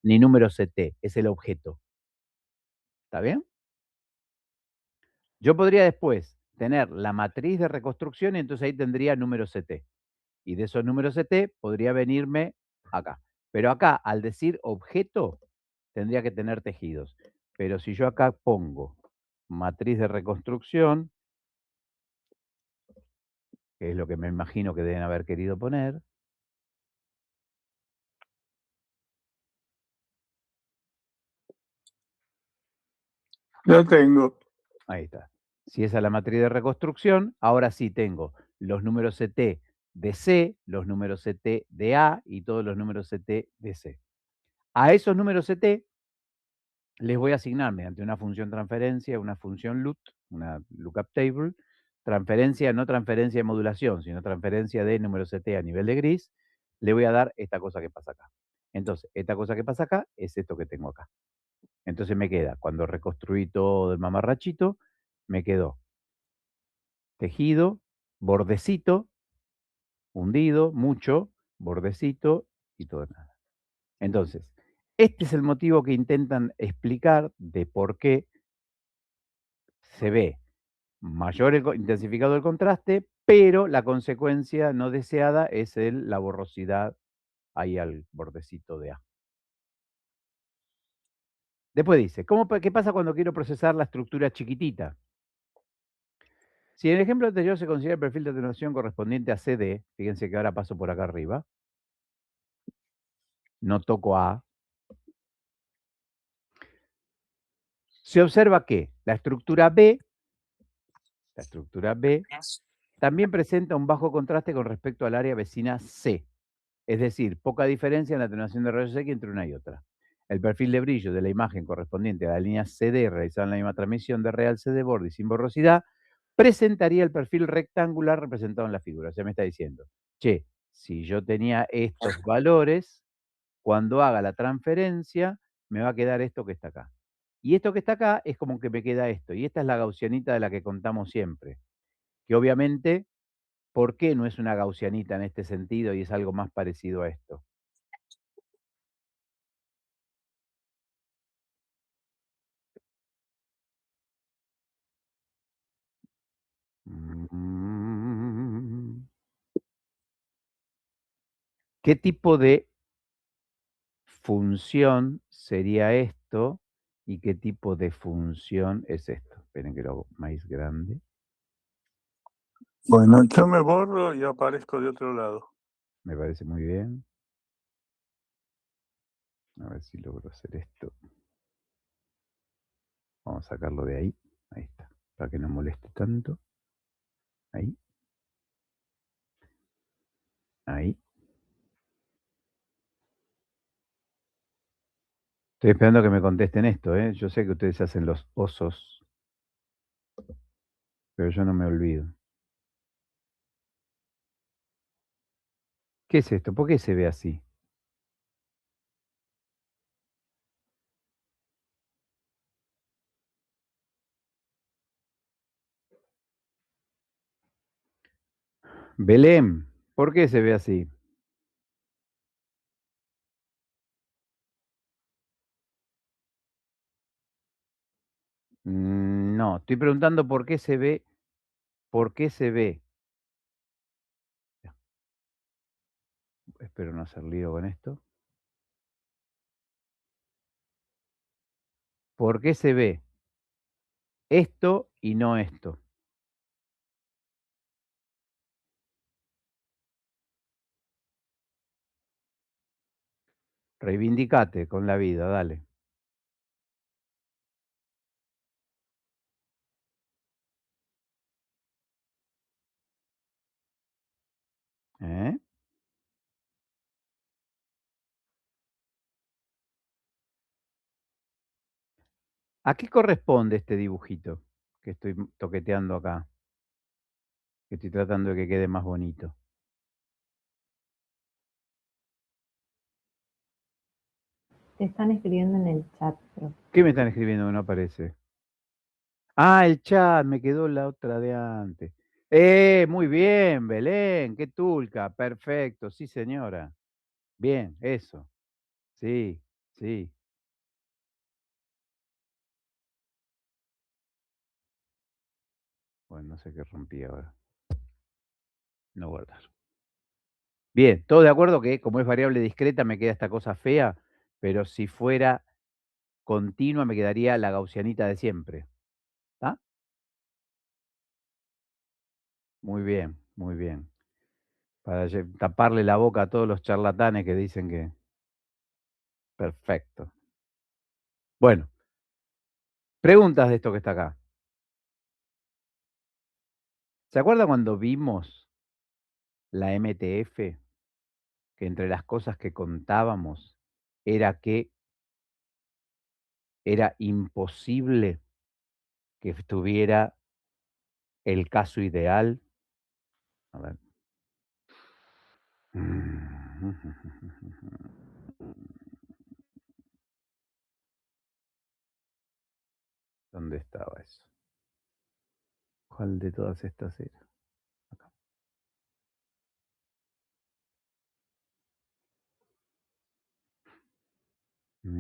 ni número CT, es el objeto. ¿Está bien? Yo podría después tener la matriz de reconstrucción y entonces ahí tendría números CT. Y de esos números CT podría venirme acá. Pero acá, al decir objeto, tendría que tener tejidos. Pero si yo acá pongo matriz de reconstrucción, que es lo que me imagino que deben haber querido poner. Lo tengo. Ahí está. Si esa es la matriz de reconstrucción, ahora sí tengo los números CT de C, los números CT de A y todos los números CT de C. A esos números CT les voy a asignar mediante una función transferencia, una función LUT, una lookup table, transferencia, no transferencia de modulación, sino transferencia de número CT a nivel de gris, le voy a dar esta cosa que pasa acá. Entonces, esta cosa que pasa acá es esto que tengo acá. Entonces me queda, cuando reconstruí todo el mamarrachito, me quedó tejido, bordecito, hundido, mucho, bordecito y todo nada. Entonces, este es el motivo que intentan explicar de por qué se ve mayor intensificado el contraste, pero la consecuencia no deseada es la borrosidad ahí al bordecito de A. Después dice, ¿qué pasa cuando quiero procesar la estructura chiquitita? Si en el ejemplo anterior se considera el perfil de atenuación correspondiente a CD, fíjense que ahora paso por acá arriba, no toco A, se observa que la estructura B también presenta un bajo contraste con respecto al área vecina C, es decir, poca diferencia en la atenuación de rayos X entre una y otra. El perfil de brillo de la imagen correspondiente a la línea CD realizada en la misma transmisión de real C de borde y sin borrosidad presentaría el perfil rectangular representado en la figura. O sea, me está diciendo, che, si yo tenía estos valores, cuando haga la transferencia, me va a quedar esto que está acá. Y esto que está acá es como que me queda esto. Y esta es la gaussianita de la que contamos siempre. Que obviamente, ¿por qué no es una gaussianita en este sentido y es algo más parecido a esto? ¿Qué tipo de función sería esto? ¿Y qué tipo de función es esto? Esperen que lo hago más grande. Bueno, yo me borro y aparezco de otro lado. Me parece muy bien. A ver si logro hacer esto. Vamos a sacarlo de ahí. Ahí está. Para que no moleste tanto. Ahí. Ahí. Estoy esperando que me contesten esto, ¿eh? Yo sé que ustedes hacen los osos, pero yo no me olvido. ¿Qué es esto? ¿Por qué se ve así? Belén, ¿por qué se ve así? No, estoy preguntando por qué se ve. ¿Por qué se ve? Espero no hacer lío con esto. ¿Por qué se ve esto y no esto? Reivindicate con la vida, dale. ¿Eh? ¿A qué corresponde este dibujito que estoy toqueteando acá? Que estoy tratando de que quede más bonito. Te están escribiendo en el chat, profe. ¿Qué me están escribiendo que no aparece? Ah, el chat, me quedó la otra de antes. Muy bien, Belén, qué tulca, perfecto, sí señora. Bien, eso. Sí, sí. Bueno, no sé qué rompí ahora. No guardar. Bien, todos de acuerdo que como es variable discreta me queda esta cosa fea, pero si fuera continua me quedaría la gaussianita de siempre. ¿Está? Muy bien, muy bien. Para taparle la boca a todos los charlatanes que dicen que... Perfecto. Bueno, preguntas de esto que está acá. ¿Se acuerda cuando vimos la MTF? Que entre las cosas que contábamos era que era imposible que estuviera el caso ideal. A ver. ¿Dónde estaba eso? ¿Cuál de todas estas era? Acá. No,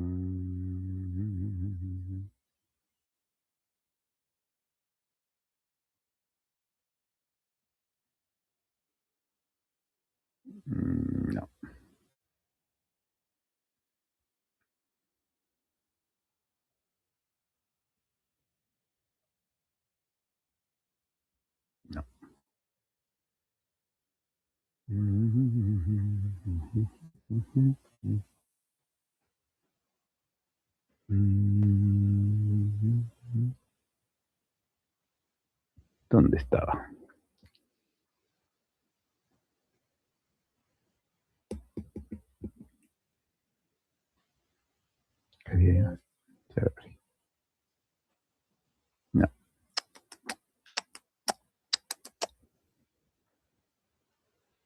no. ¿Dónde estaba? Quería saber. No.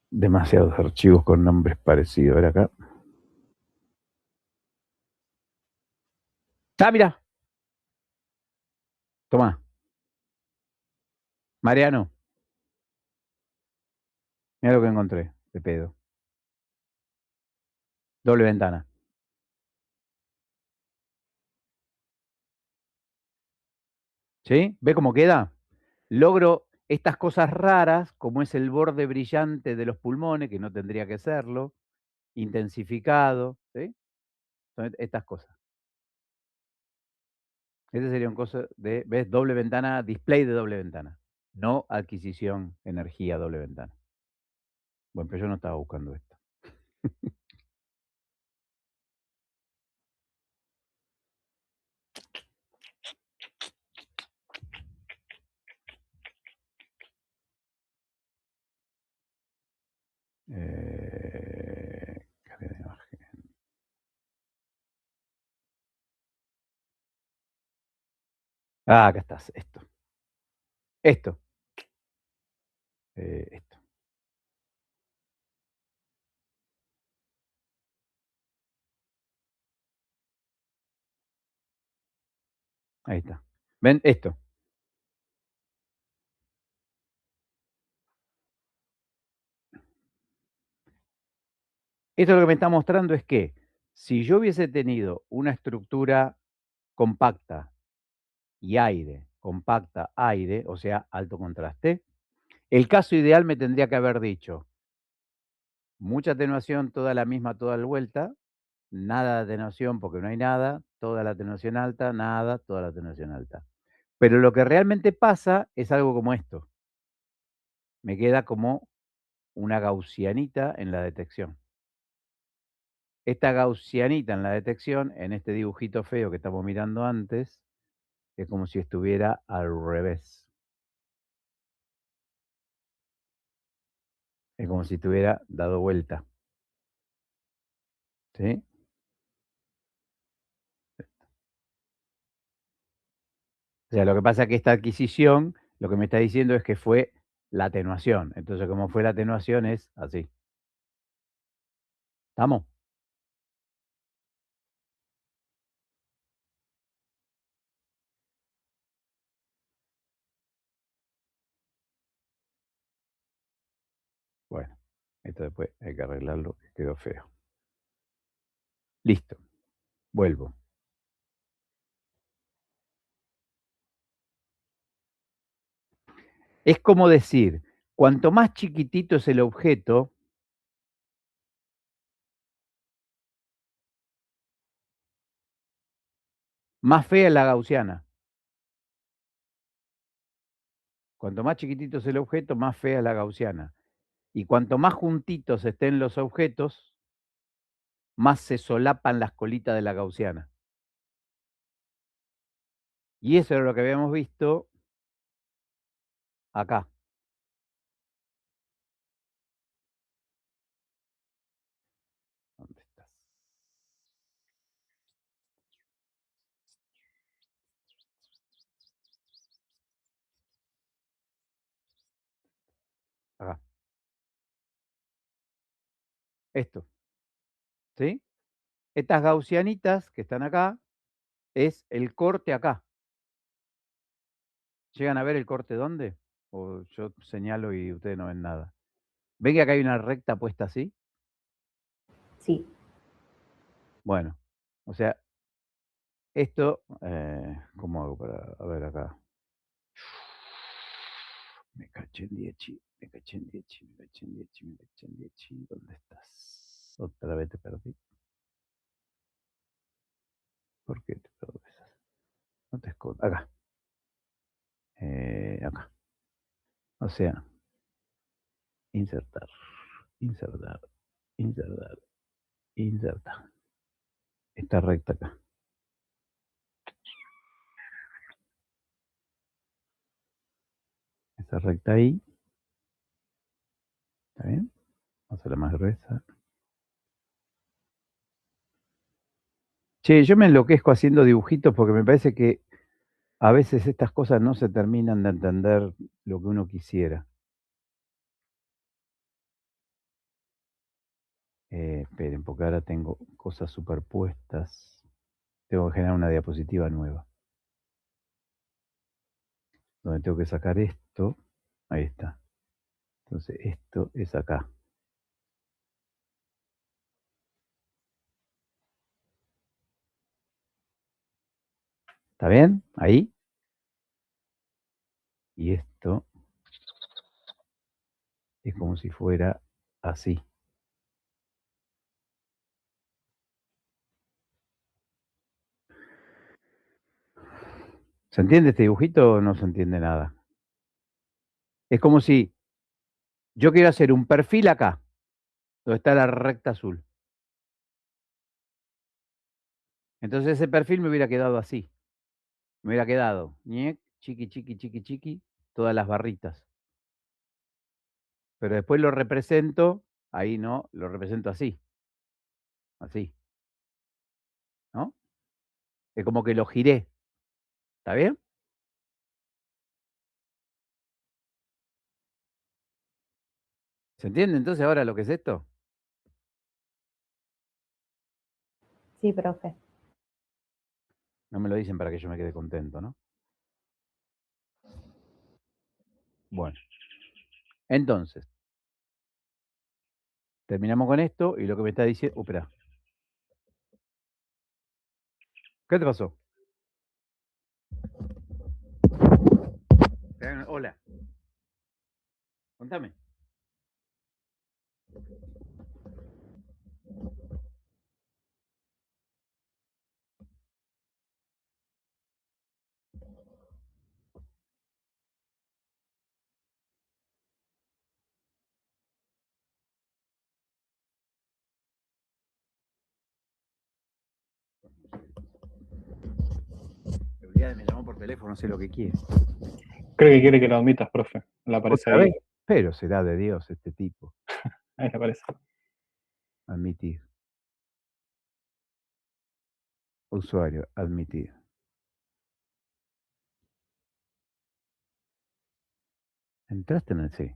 Demasiados archivos con nombres parecidos. A ver acá. Ah, mira. Tomá. Mariano. Mira lo que encontré. De pedo. Doble ventana. ¿Sí? ¿Ve cómo queda? Logro estas cosas raras, como es el borde brillante de los pulmones, que no tendría que serlo, intensificado, ¿sí? Son estas cosas. Este sería un cosa de, ¿ves? Doble ventana, display de doble ventana. No adquisición, energía, doble ventana. Bueno, pero yo no estaba buscando esto. Cadena de imagen. Ah, acá estás, esto. Esto. Esto. Ahí está. ¿Ven? Esto. Esto lo que me está mostrando es que si yo hubiese tenido una estructura compacta y aire, compacta, aire, o sea, alto contraste, el caso ideal me tendría que haber dicho mucha atenuación, toda la misma, toda la vuelta, nada de atenuación porque no hay nada, toda la atenuación alta, nada, toda la atenuación alta. Pero lo que realmente pasa es algo como esto. Me queda como una gaussianita en la detección. Esta gaussianita en la detección, en este dibujito feo que estamos mirando antes, es como si estuviera al revés. Es como si estuviera dado vuelta. ¿Sí? O sea, lo que pasa es que esta adquisición, lo que me está diciendo es que fue la atenuación. Entonces, como fue la atenuación, es así. ¿Estamos? Bueno, esto después hay que arreglarlo, que quedó feo. Listo. Vuelvo. Es como decir, cuanto más chiquitito es el objeto, más fea es la gaussiana. Cuanto más chiquitito es el objeto, más fea es la gaussiana. Y cuanto más juntitos estén los objetos, más se solapan las colitas de la gaussiana. Y eso era lo que habíamos visto acá. ¿Dónde estás? Acá. Esto. ¿Sí? Estas gaussianitas que están acá es el corte acá. ¿Llegan a ver el corte dónde? O yo señalo y ustedes no ven nada. ¿Ven que acá hay una recta puesta así? Sí. Bueno, o sea, esto, ¿cómo hago para, a ver acá? Me caché en 10, me caché en 10, me caché en 10, me caché en 10, ¿dónde estás? Otra vez te perdí. ¿Por qué te perdés? No te escondas. Acá. Acá. O sea, insertar, insertar, insertar, insertar. Esta recta acá. Esa recta ahí. ¿Está bien? Vamos a hacerla más gruesa. Che, yo me enloquezco haciendo dibujitos porque me parece que a veces estas cosas no se terminan de entender lo que uno quisiera. Esperen, porque ahora tengo cosas superpuestas. Tengo que generar una diapositiva nueva. Donde tengo que sacar esto. Ahí está. Entonces esto es acá. ¿Está bien? Ahí. Y esto es como si fuera así. ¿Se entiende este dibujito o no se entiende nada? Es como si yo quiero hacer un perfil acá, donde está la recta azul. Entonces ese perfil me hubiera quedado así. Me hubiera quedado, ñec, chiqui, chiqui, chiqui, chiqui, todas las barritas. Pero después lo represento, ahí no, lo represento así. Así. ¿No? Es como que lo giré. ¿Está bien? ¿Se entiende entonces ahora lo que es esto? Sí, profe. No me lo dicen para que yo me quede contento, ¿no? Bueno. Entonces, terminamos con esto y lo que me está diciendo... espera. ¿Qué te pasó? Hola. Contame. Me llamó por teléfono, no sé lo que quiere. Creo que quiere que lo admitas, profe. Le aparece ¿Otra ahí. vez? Pero será de Dios este tipo. Ahí le aparece. Admitir. Usuario, admitir. ¿Entraste en el sí?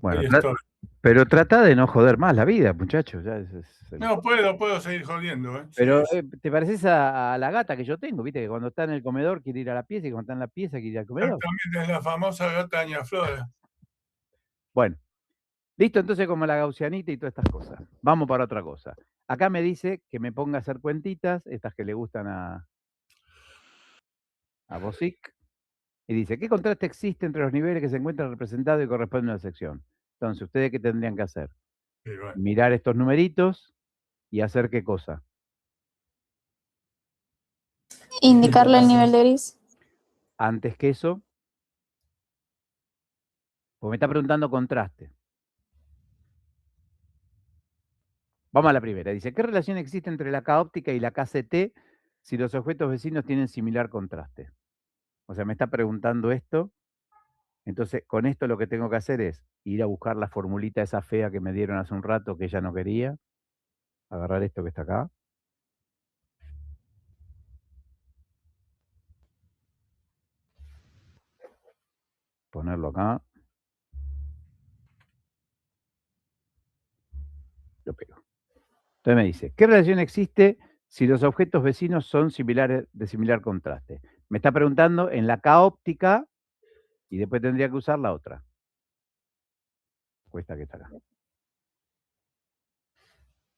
Bueno, Ahí estoy. pero trata de no joder más la vida, muchachos. No, puedo seguir jodiendo, ¿eh? Pero Sí, te pareces a la gata que yo tengo, viste, que cuando está en el comedor quiere ir a la pieza y cuando está en la pieza quiere ir al comedor. exactamente, es la famosa gata Doña Flora. Bueno, listo entonces como la gaussianita y todas estas cosas. Vamos para otra cosa. Acá me dice que me ponga a hacer cuentitas, estas que le gustan a Bosic, y dice, ¿qué contraste existe entre los niveles que se encuentran representados y corresponden a una sección? Entonces, ¿ustedes qué tendrían que hacer? Sí, bueno. Mirar estos numeritos y hacer qué cosa. Indicarle el nivel de gris. Antes que eso, pues me está preguntando contraste. Vamos a la primera. Dice, ¿qué relación existe entre la K óptica y la KCT si los objetos vecinos tienen similar contraste? O sea, me está preguntando esto. Entonces, con esto lo que tengo que hacer es ir a buscar la formulita esa fea que me dieron hace un rato que ella no quería. Agarrar esto que está acá. Ponerlo acá. Lo pego. Entonces me dice, ¿qué relación existe si los objetos vecinos son similares, de similar contraste? Me está preguntando en la K óptica y después tendría que usar la otra. Esta que está acá.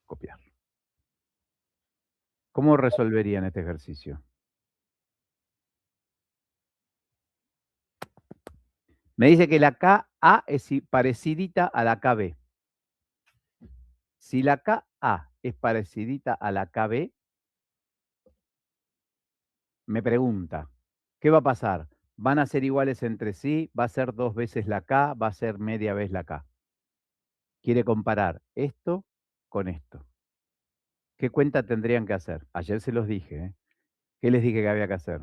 Copiar. ¿Cómo resolverían este ejercicio? Me dice que la KA es parecidita a la KB. Si la KA es parecidita a la KB, me pregunta, ¿qué va a pasar? ¿Van a ser iguales entre sí? ¿Va a ser 2 veces la K? ¿Va a ser media vez la K? Quiere comparar esto con esto. ¿Qué cuenta tendrían que hacer? Ayer se los dije, ¿eh? ¿Qué les dije que había que hacer?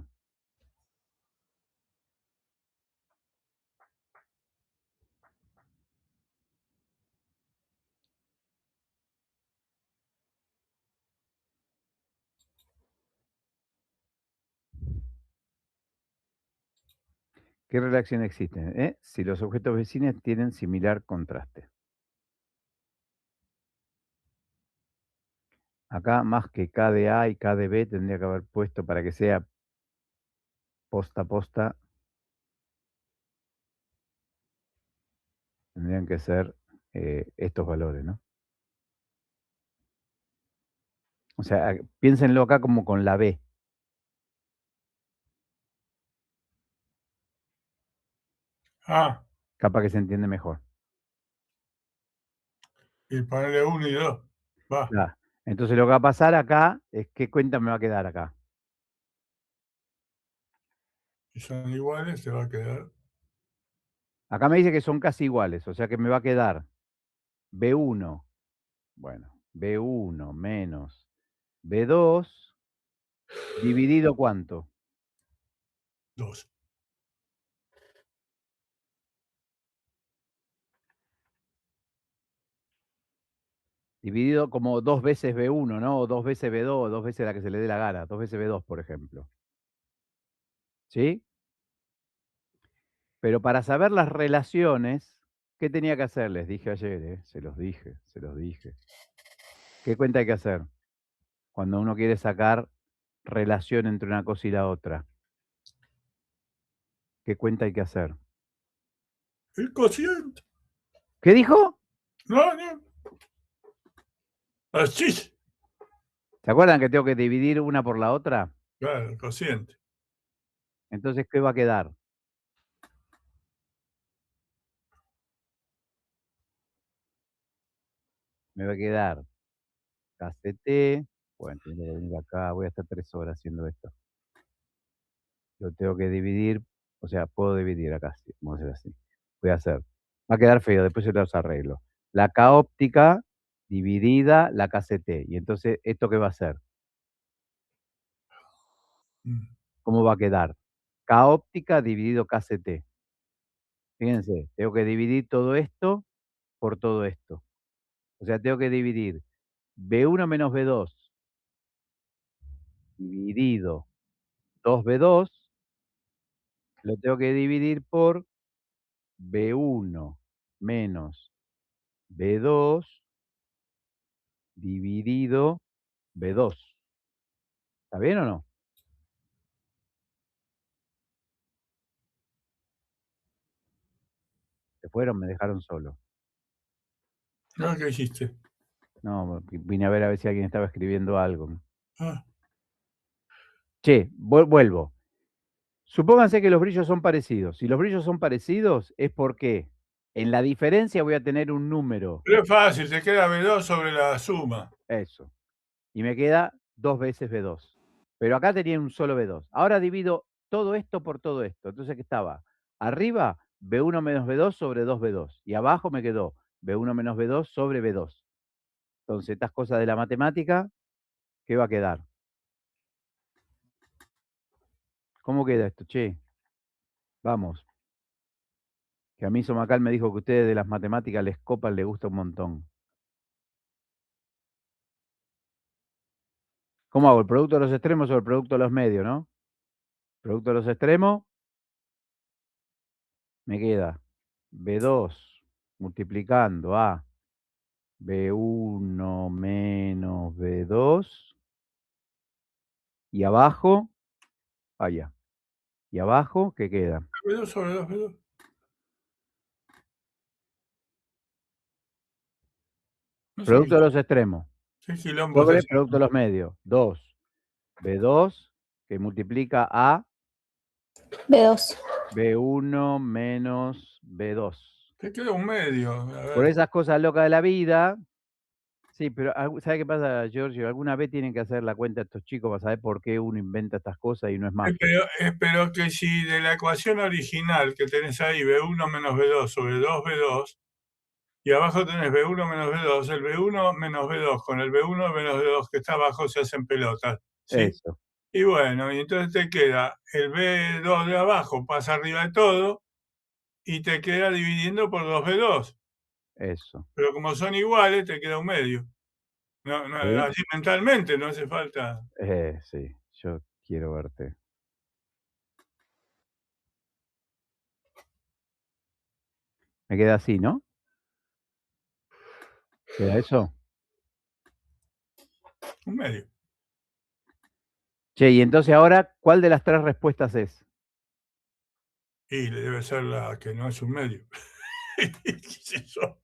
¿Qué relación existe? Si los objetos vecinos tienen similar contraste. Acá más que K de A y K de B tendría que haber puesto para que sea posta a posta. Tendrían que ser estos valores, ¿no? O sea, piénsenlo acá como con la B. Ah, Capaz que se entiende mejor. y ponerle 1 y 2. Va. Ya. Entonces lo que va a pasar acá es qué cuenta me va a quedar acá. Si son iguales, se va a quedar. Acá me dice que son casi iguales, o sea que me va a quedar B1, bueno, B1 menos B2 dividido ¿cuánto? 2. Dividido como 2 veces B1, ¿no? O 2 veces B2, o 2 veces la que se le dé la gana, 2 veces B2, por ejemplo. ¿Sí? Pero para saber las relaciones, ¿qué tenía que hacer? Les dije ayer, se los dije. ¿Qué cuenta hay que hacer? Cuando uno quiere sacar relación entre una cosa y la otra. ¿Qué cuenta hay que hacer? El cociente. ¿Qué dijo? No, no. Así. ¿Se acuerdan que tengo que dividir una por la otra? Claro, el cociente. Entonces, ¿qué va a quedar? Me va a quedar KCT. Bueno, tengo que venir acá, voy a estar 3 horas haciendo esto. Lo tengo que dividir, o sea, puedo dividir acá, sí, vamos a hacer así. Voy a hacer, va a quedar feo, después yo los arreglo. La K óptica dividida la KCT. Y entonces, ¿esto qué va a ser? Mm. ¿Cómo va a quedar? K óptica dividido KCT. Fíjense, tengo que dividir todo esto por todo esto. O sea, tengo que dividir B1 menos B2 dividido 2B2, lo tengo que dividir por B1 menos B2 dividido B2. ¿Está bien o no? Se fueron, me dejaron solo. No, ¿qué hiciste? No, vine a ver si alguien estaba escribiendo algo. Ah, Che, vuelvo. Supónganse que los brillos son parecidos. Si los brillos son parecidos es porque en la diferencia voy a tener un número. pero es fácil, te queda B2 sobre la suma. Eso. Y me queda 2 veces B2. Pero acá tenía un solo B2. Ahora divido todo esto por todo esto. Entonces, ¿qué estaba? Arriba, B1 menos B2 sobre 2B2. Y abajo me quedó B1 menos B2 sobre B2. Entonces, estas cosas de la matemática, ¿qué va a quedar? ¿Cómo queda esto, che? Vamos. Que a mí Somacal me dijo que ustedes de las matemáticas les copan, les gusta un montón. ¿Cómo hago? ¿El producto de los extremos o el producto de los medios, no? Producto de los extremos, me queda B2 multiplicando a B1 menos B2. Y abajo, allá. Y abajo, ¿qué queda? B2 sobre 2B2. No sé Producto de los extremos. qué quilombo Sobre es ese. producto de los medios. 2. B2 que multiplica a B2. B1 menos B2. Te queda un medio. A Por ver. esas cosas locas de la vida. Sí, pero ¿sabe qué pasa, Giorgio? Alguna vez tienen que hacer la cuenta estos chicos para saber por qué uno inventa estas cosas y no es magia. Pero que si de la ecuación original que tenés ahí, B1 menos B2 sobre 2B2, y abajo tenés B1 menos B2, el B1 menos B2 con el B1 menos B2 que está abajo se hacen pelotas. ¿sí? Eso. Y bueno, y entonces te queda el B2 de abajo, pasa arriba de todo, y te queda dividiendo por 2B2. Eso. Pero como son iguales, te queda un medio. No, ¿Sí? así mentalmente no hace falta. Sí, yo quiero verte. Me queda así, ¿no? ¿Queda eso? Un medio. Che, y entonces ahora, ¿cuál de las 3 respuestas es? Y le debe ser la que no es un medio. ¿Qué sé yo?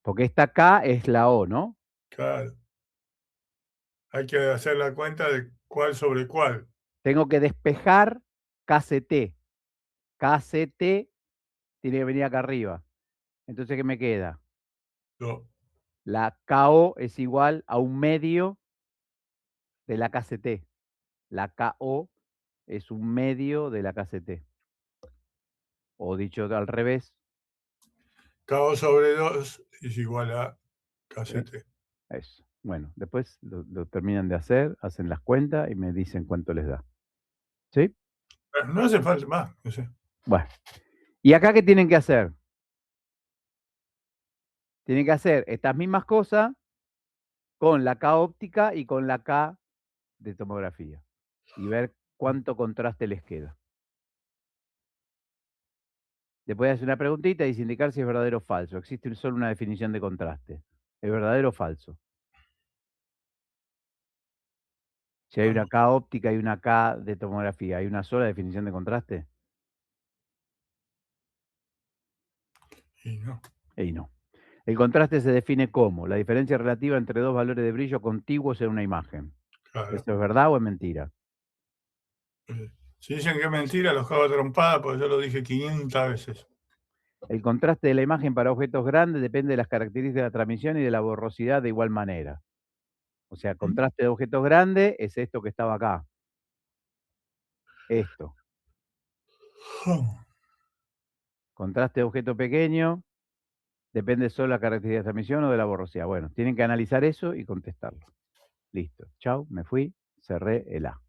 Porque esta K es la O, ¿no? Claro. Hay que hacer la cuenta de cuál sobre cuál. Tengo que despejar KCT. KCT tiene que venir acá arriba. Entonces, ¿qué me queda? No. La KO es igual a un medio de la KCT. La KO es un medio de la KCT. O dicho al revés. K sobre 2 es igual a KCT. Eso. Bueno, después lo terminan de hacer, hacen las cuentas y me dicen cuánto les da. ¿Sí? No hace falta más, no sé. Bueno. ¿Y acá qué tienen que hacer? Tienen que hacer estas mismas cosas con la K óptica y con la K de tomografía. Y ver cuánto contraste les queda. Después hacer una preguntita y dice indicar si es verdadero o falso. Existe solo una definición de contraste. ¿Es verdadero o falso? Si hay una K óptica y una K de tomografía, ¿hay una sola definición de contraste? Y no. Y no. El contraste se define como la diferencia relativa entre dos valores de brillo contiguos en una imagen. Claro. ¿Esto es verdad o es mentira? Si dicen que es mentira, los cago a trompada, porque yo lo dije 500 veces. El contraste de la imagen para objetos grandes depende de las características de la transmisión y de la borrosidad de igual manera. O sea, contraste de objetos grandes es esto que estaba acá. Esto. Contraste de objeto pequeño depende solo de la característica de transmisión o de la borrosidad. Bueno, tienen que analizar eso y contestarlo. Listo. Chau, me fui, cerré el A.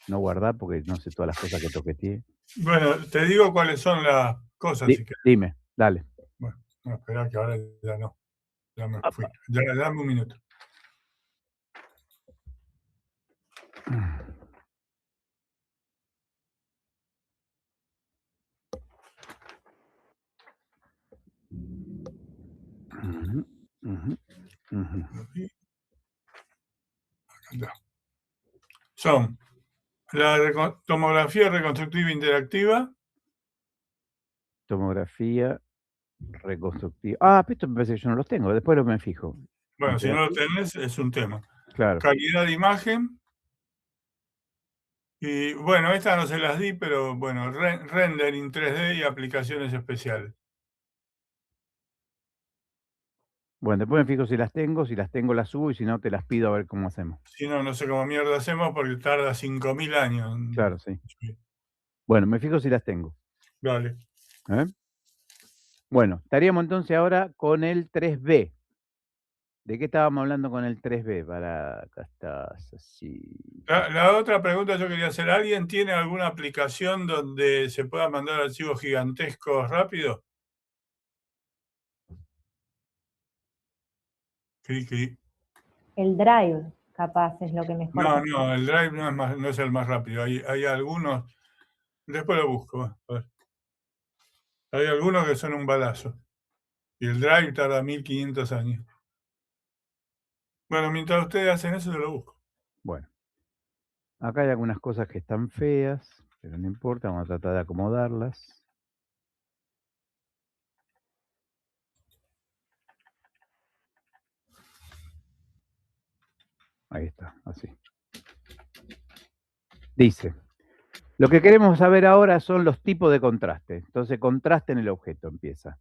No guardar porque no sé todas las cosas que toqueteé. Bueno, te digo cuáles son las cosas. Si querés. Dime, dale. Bueno, no, espera que ahora ya no. Ya me fui. Apa. Ya, dame un minuto. Ujú, ujú, ujú. Acá está. Son la tomografía reconstructiva interactiva. Tomografía reconstructiva. Ah, pero esto me parece que yo no los tengo. Después me fijo. Bueno, si Entre- no lo tenés, es un tema. Claro. Calidad de imagen. Y bueno, estas no se las di, pero bueno, rendering 3D y aplicaciones especiales. Bueno, después me fijo si las tengo las subo y si no te las pido a ver cómo hacemos. Si no, no sé cómo mierda hacemos porque tarda 5.000 años. Claro, sí. Bueno, me fijo si las tengo. Dale. ¿Eh? Bueno, estaríamos entonces ahora con el 3B. ¿De qué estábamos hablando con el 3B? Acá estás así. La otra pregunta yo quería hacer, ¿alguien tiene alguna aplicación donde se pueda mandar archivos gigantescos rápido? Cri. El Drive, capaz, es lo que mejor. No, el Drive no es el más rápido. Hay algunos, después lo busco. A ver. Hay algunos que son un balazo. Y el Drive tarda 1500 años. Bueno, mientras ustedes hacen eso, yo lo busco. Bueno, acá hay algunas cosas que están feas, pero no importa, vamos a tratar de acomodarlas. Ahí está, así. Dice, lo que queremos saber ahora son los tipos de contraste. Entonces, contraste en el objeto empieza.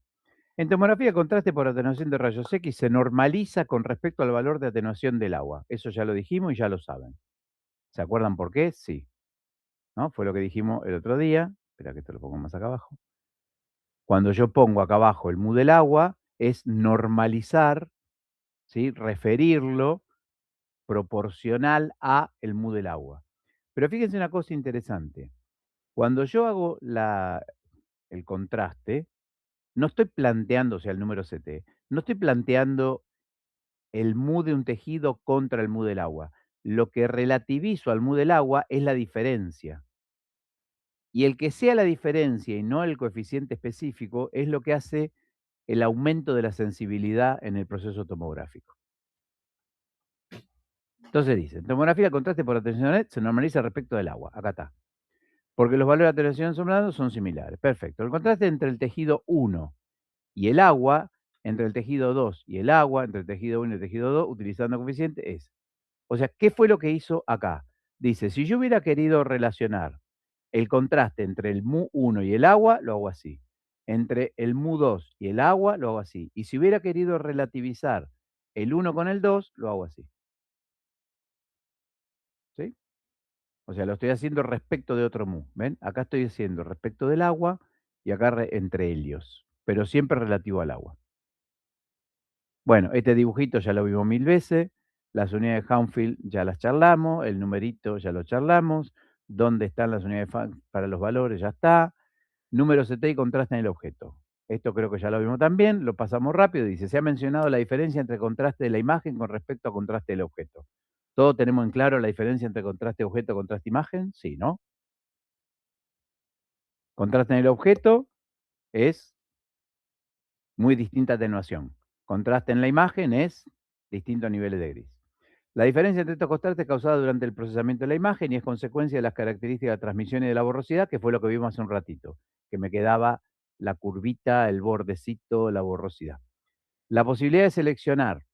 En tomografía, contraste por atenuación de rayos X se normaliza con respecto al valor de atenuación del agua. Eso ya lo dijimos y ya lo saben. ¿Se acuerdan por qué? Sí. ¿No? Fue lo que dijimos el otro día. Espera que te lo pongo más acá abajo. Cuando yo pongo acá abajo el mu del agua, es normalizar, ¿sí? Referirlo proporcional a el mu del agua. Pero fíjense una cosa interesante. Cuando yo hago el contraste, no estoy planteando, o sea, el número CT, no estoy planteando el mu de un tejido contra el mu del agua. Lo que relativizo al mu del agua es la diferencia. Y el que sea la diferencia y no el coeficiente específico es lo que hace el aumento de la sensibilidad en el proceso tomográfico. Entonces dice, en tomografía el contraste por atenuación net se normaliza respecto del agua. Acá está. Porque los valores de atenuación sombrados son similares. Perfecto. El contraste entre el tejido 1 y el agua, entre el tejido 2 y el agua, entre el tejido 1 y el tejido 2, utilizando coeficiente, es. O sea, ¿qué fue lo que hizo acá? Dice, si yo hubiera querido relacionar el contraste entre el mu1 y el agua, lo hago así. Entre el mu2 y el agua, lo hago así. Y si hubiera querido relativizar el 1 con el 2, lo hago así. ¿Sí? O sea, lo estoy haciendo respecto de otro mu. ¿Ven? Acá estoy haciendo respecto del agua y acá entre helios, pero siempre relativo al agua. Bueno, este dibujito ya lo vimos 1000 veces. Las unidades de Hounsfield ya las charlamos, el numerito ya lo charlamos, dónde están las unidades para los valores ya está, número CT y contraste en el objeto. Esto creo que ya lo vimos también, lo pasamos rápido, dice, se ha mencionado la diferencia entre contraste de la imagen con respecto a contraste del objeto. ¿Todos tenemos en claro la diferencia entre contraste objeto y contraste imagen? Sí, ¿no? Contraste en el objeto es muy distinta atenuación. Contraste en la imagen es distintos niveles de gris. La diferencia entre estos contrastes es causada durante el procesamiento de la imagen y es consecuencia de las características de transmisión y de la borrosidad, que fue lo que vimos hace un ratito, que me quedaba la curvita, el bordecito, la borrosidad. La posibilidad de seleccionar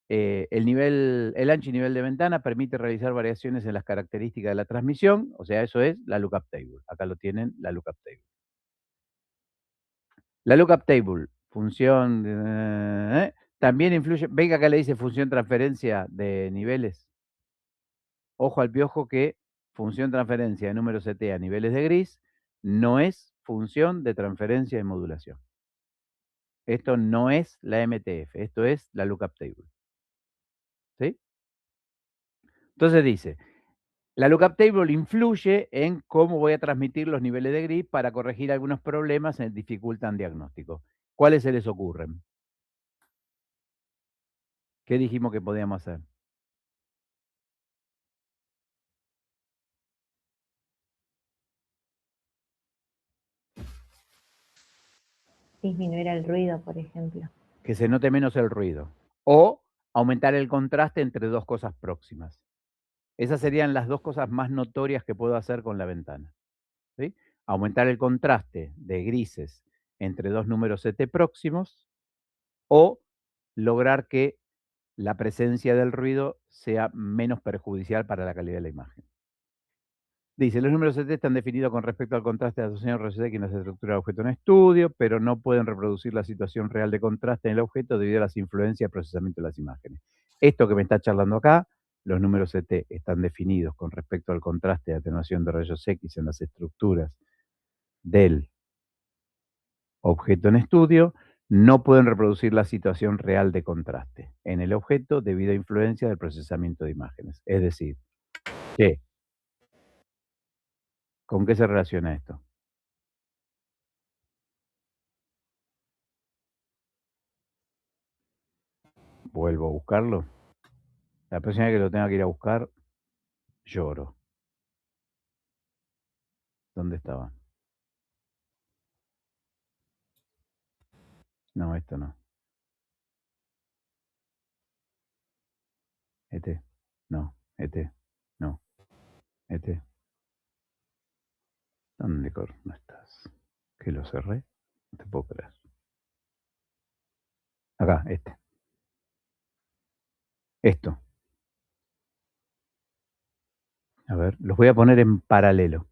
el ancho y nivel de ventana permite realizar variaciones en las características de la transmisión, o sea, eso es la lookup table. Acá lo tienen, la lookup table. La lookup table, función, también influye, ven que acá le dice función transferencia de niveles. Ojo al piojo que función transferencia de número CT a niveles de gris no es función de transferencia de modulación. Esto no es la MTF, esto es la lookup table. ¿Sí? Entonces dice, la lookup table influye en cómo voy a transmitir los niveles de gris para corregir algunos problemas en dificultan diagnóstico. ¿Cuáles se les ocurren? ¿Qué dijimos que podíamos hacer? Disminuir el ruido, por ejemplo. Que se note menos el ruido. O aumentar el contraste entre dos cosas próximas. Esas serían las dos cosas más notorias que puedo hacer con la ventana. ¿Sí? Aumentar el contraste de grises entre dos números CT próximos o lograr que la presencia del ruido sea menos perjudicial para la calidad de la imagen. Dice, los números CT están definidos con respecto al contraste de asociación rayos X en la estructura del objeto en estudio, pero no pueden reproducir la situación real de contraste en el objeto debido a las influencias de procesamiento de las imágenes. Esto que me está charlando acá, los números CT están definidos con respecto al contraste de atenuación de rayos X en las estructuras del objeto en estudio, no pueden reproducir la situación real de contraste en el objeto debido a influencia del procesamiento de imágenes. Es decir, que ¿con qué se relaciona esto? Vuelvo a buscarlo. La próxima vez que lo tenga que ir a buscar, lloro. ¿Dónde estaba? No, esto no. Este. No, este. No. Este. ¿Dónde no estás? ¿Que lo cerré? No te puedo creer. Acá, este. Esto. A ver, los voy a poner en paralelo.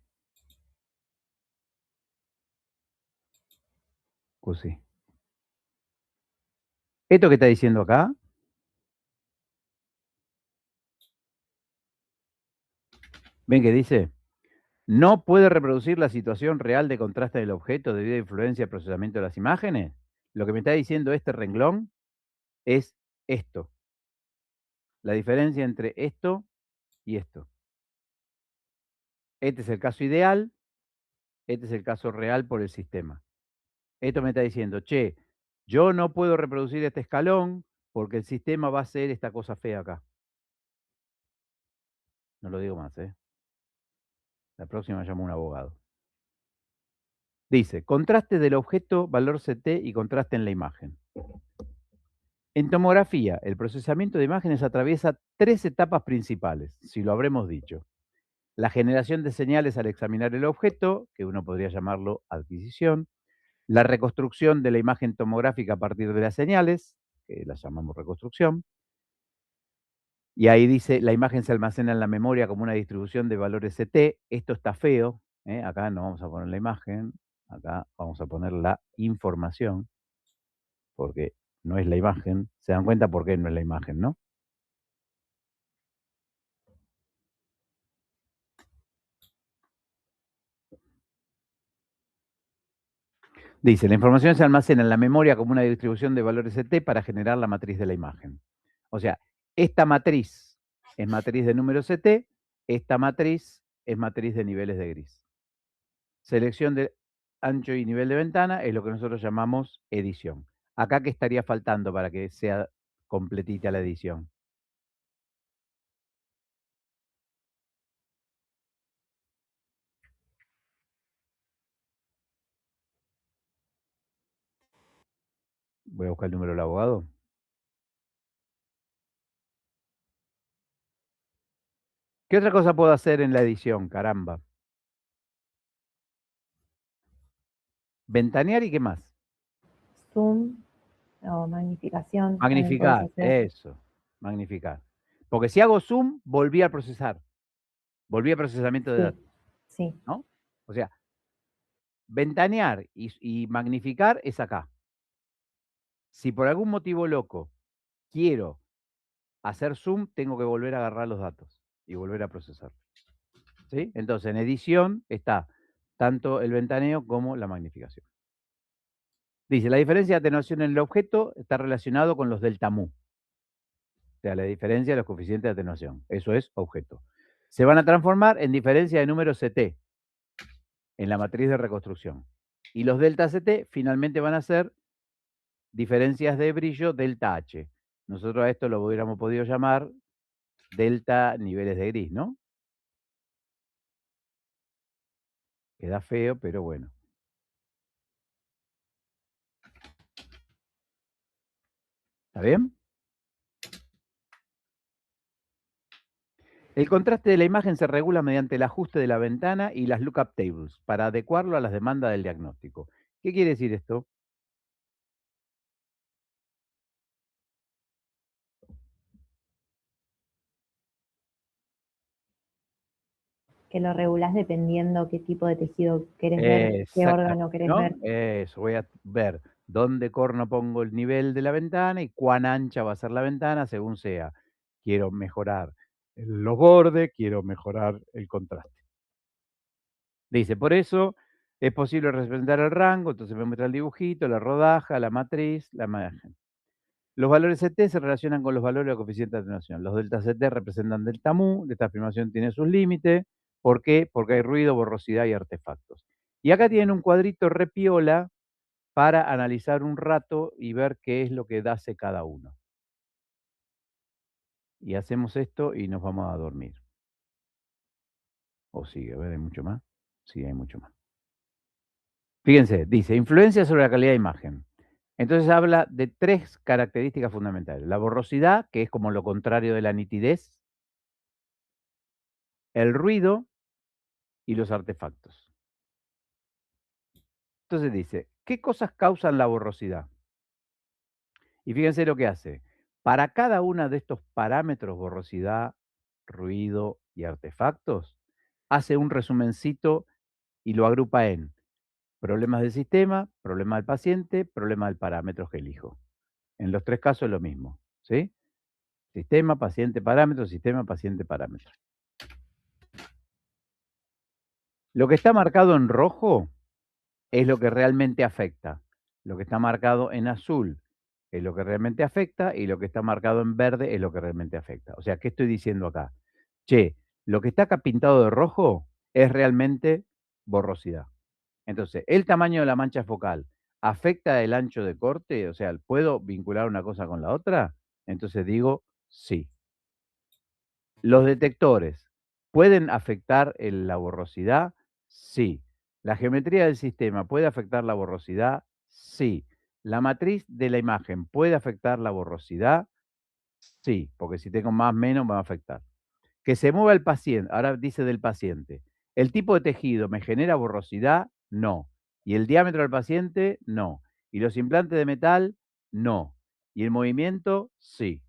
QC. Esto que está diciendo acá, ¿ven que dice? No puede reproducir la situación real de contraste del objeto debido a influencia del procesamiento de las imágenes. Lo que me está diciendo este renglón es esto. La diferencia entre esto y esto. Este es el caso ideal, este es el caso real por el sistema. Esto me está diciendo, che, yo no puedo reproducir este escalón porque el sistema va a hacer esta cosa fea acá. No lo digo más, ¿eh? La próxima llamo a un abogado. Dice, contraste del objeto, valor CT y contraste en la imagen. En tomografía, el procesamiento de imágenes atraviesa 3 etapas principales, si lo habremos dicho. La generación de señales al examinar el objeto, que uno podría llamarlo adquisición. La reconstrucción de la imagen tomográfica a partir de las señales, que las llamamos reconstrucción. Y ahí dice, la imagen se almacena en la memoria como una distribución de valores CT. Esto está feo, ¿eh? Acá no vamos a poner la imagen, acá vamos a poner la información, porque no es la imagen. ¿Se dan cuenta por qué no es la imagen, no? Dice, la información se almacena en la memoria como una distribución de valores CT para generar la matriz de la imagen. O sea, esta matriz es matriz de números CT, esta matriz es matriz de niveles de gris. Selección de ancho y nivel de ventana es lo que nosotros llamamos edición. Acá, ¿qué estaría faltando para que sea completita la edición? Voy a buscar el número del abogado. ¿Qué otra cosa puedo hacer en la edición? Caramba. Ventanear y qué más. Zoom o magnificación. también puedes Magnificar, hacer. eso. Magnificar. Porque si hago zoom, volví a procesar. Volví a procesamiento de Sí, datos, sí. ¿no? O sea, ventanear y magnificar es acá. Si por algún motivo loco quiero hacer zoom, tengo que volver a agarrar los datos y volver a procesar. ¿Sí? Entonces, en edición está tanto el ventaneo como la magnificación. Dice, la diferencia de atenuación en el objeto está relacionado con los delta mu. O sea, la diferencia de los coeficientes de atenuación. Eso es objeto. Se van a transformar en diferencia de números CT en la matriz de reconstrucción. Y los delta CT finalmente van a ser diferencias de brillo delta H. Nosotros a esto lo hubiéramos podido llamar delta niveles de gris, ¿no? Queda feo, pero bueno. ¿Está bien? El contraste de la imagen se regula mediante el ajuste de la ventana y las lookup tables para adecuarlo a las demandas del diagnóstico. ¿Qué quiere decir esto? que lo regulás dependiendo qué tipo de tejido querés ver, qué Exactamente, órgano querés ¿no? ver. Eso, voy a ver dónde corno pongo el nivel de la ventana y cuán ancha va a ser la ventana según sea. Quiero mejorar los bordes, quiero mejorar el contraste. Dice, por eso es posible representar el rango, entonces me muestra el dibujito, la rodaja, la matriz, la imagen. Los valores CT se relacionan con los valores de coeficiente de atenuación. Los delta CT representan delta mu, esta afirmación tiene sus límites. ¿Por qué? Porque hay ruido, borrosidad y artefactos. Y acá tienen un cuadrito repiola para analizar un rato y ver qué es lo que hace cada uno. Y hacemos esto y nos vamos a dormir. O sigue, a ver, ¿hay mucho más? Sí, hay mucho más. Fíjense, dice, influencia sobre la calidad de imagen. Entonces habla de 3 características fundamentales. La borrosidad, que es como lo contrario de la nitidez, el ruido y los artefactos. Entonces dice, ¿qué cosas causan la borrosidad? Y fíjense lo que hace. Para cada una de estos parámetros, borrosidad, ruido y artefactos, hace un resumencito y lo agrupa en problemas del sistema, problema del paciente, problema del parámetro que elijo. En los 3 casos es lo mismo, ¿sí? Sistema, paciente, parámetro, sistema, paciente, parámetro. Lo que está marcado en rojo es lo que realmente afecta. Lo que está marcado en azul es lo que realmente afecta y lo que está marcado en verde es lo que realmente afecta. O sea, ¿qué estoy diciendo acá? Che, lo que está acá pintado de rojo es realmente borrosidad. Entonces, ¿el tamaño de la mancha focal afecta el ancho de corte? O sea, ¿puedo vincular una cosa con la otra? Entonces digo sí. ¿Los detectores pueden afectar la borrosidad? Sí. ¿La geometría del sistema puede afectar la borrosidad? Sí. ¿La matriz de la imagen puede afectar la borrosidad? Sí, porque si tengo más o menos me va a afectar. Que se mueva el paciente, ahora dice del paciente. ¿El tipo de tejido me genera borrosidad? No. ¿Y el diámetro del paciente? No. ¿Y los implantes de metal? No. ¿Y el movimiento? Sí.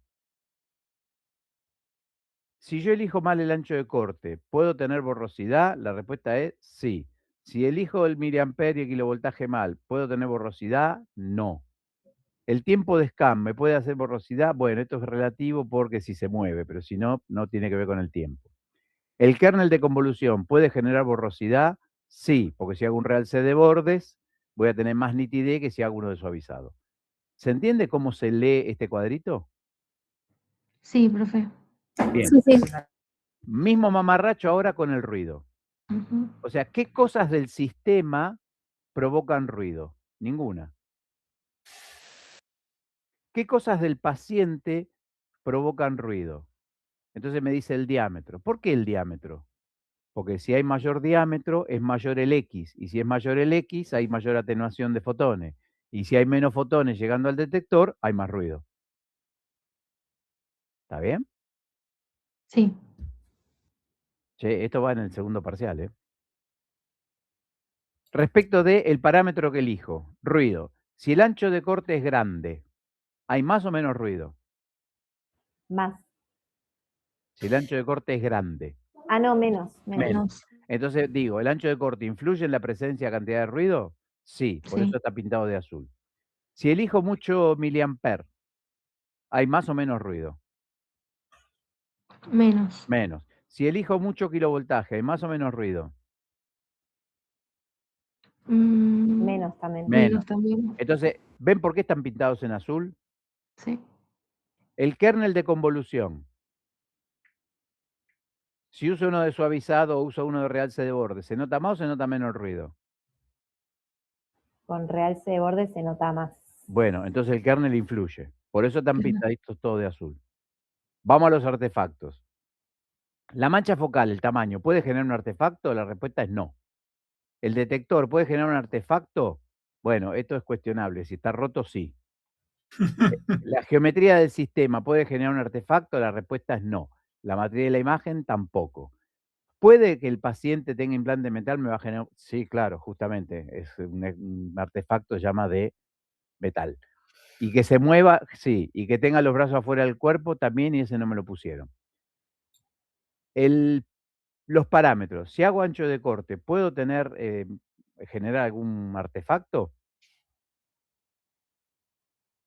Si yo elijo mal el ancho de corte, ¿puedo tener borrosidad? La respuesta es sí. Si elijo el miliamperio y kilovoltaje mal, ¿puedo tener borrosidad? No. ¿El tiempo de scan me puede hacer borrosidad? Bueno, esto es relativo porque si se mueve, pero si no, no tiene que ver con el tiempo. ¿El kernel de convolución puede generar borrosidad? Sí, porque si hago un realce de bordes, voy a tener más nitidez que si hago uno de suavizado. ¿Se entiende cómo se lee este cuadrito? Sí, profe. Bien. Sí, sí. Mismo mamarracho ahora con el ruido. Ujú. O sea, ¿qué cosas del sistema provocan ruido? Ninguna. ¿Qué cosas del paciente provocan ruido? Entonces me dice el diámetro. ¿Por qué el diámetro? Porque si hay mayor diámetro, es mayor el X. Y si es mayor el X, hay mayor atenuación de fotones. Y si hay menos fotones llegando al detector, hay más ruido. ¿Está bien? Sí. Che, esto va en el segundo parcial, ¿eh? Respecto del parámetro que elijo, ruido. Si el ancho de corte es grande, ¿hay más o menos ruido? Más. Si el ancho de corte es grande. Ah, no, menos. Menos. Entonces digo, ¿el ancho de corte influye en la presencia de cantidad de ruido? Sí, por Sí. eso está pintado de azul. Si elijo mucho miliamper, ¿hay más o menos ruido? Menos. Menos. Si elijo mucho kilovoltaje, ¿hay más o menos ruido? Menos también. Menos también. Entonces, ¿ven por qué están pintados en azul? Sí. El kernel de convolución. Si uso uno de suavizado o uso uno de realce de borde, ¿se nota más o se nota menos ruido? Con realce de borde se nota más. Bueno, entonces el kernel influye. Por eso están pintaditos todos de azul. Vamos a los artefactos. La mancha focal, el tamaño, ¿puede generar un artefacto? La respuesta es no. ¿El detector puede generar un artefacto? Bueno, esto es cuestionable. Si está roto, sí. ¿La geometría del sistema puede generar un artefacto? La respuesta es no. La matriz de la imagen tampoco. ¿Puede que el paciente tenga implante metal? ¿Me va a generar? Sí, claro, justamente. Es un artefacto llama de metal. Y que se mueva, sí. Y que tenga los brazos afuera del cuerpo también, y ese no me lo pusieron. El Los parámetros. Si hago ancho de corte, ¿puedo tener, generar algún artefacto?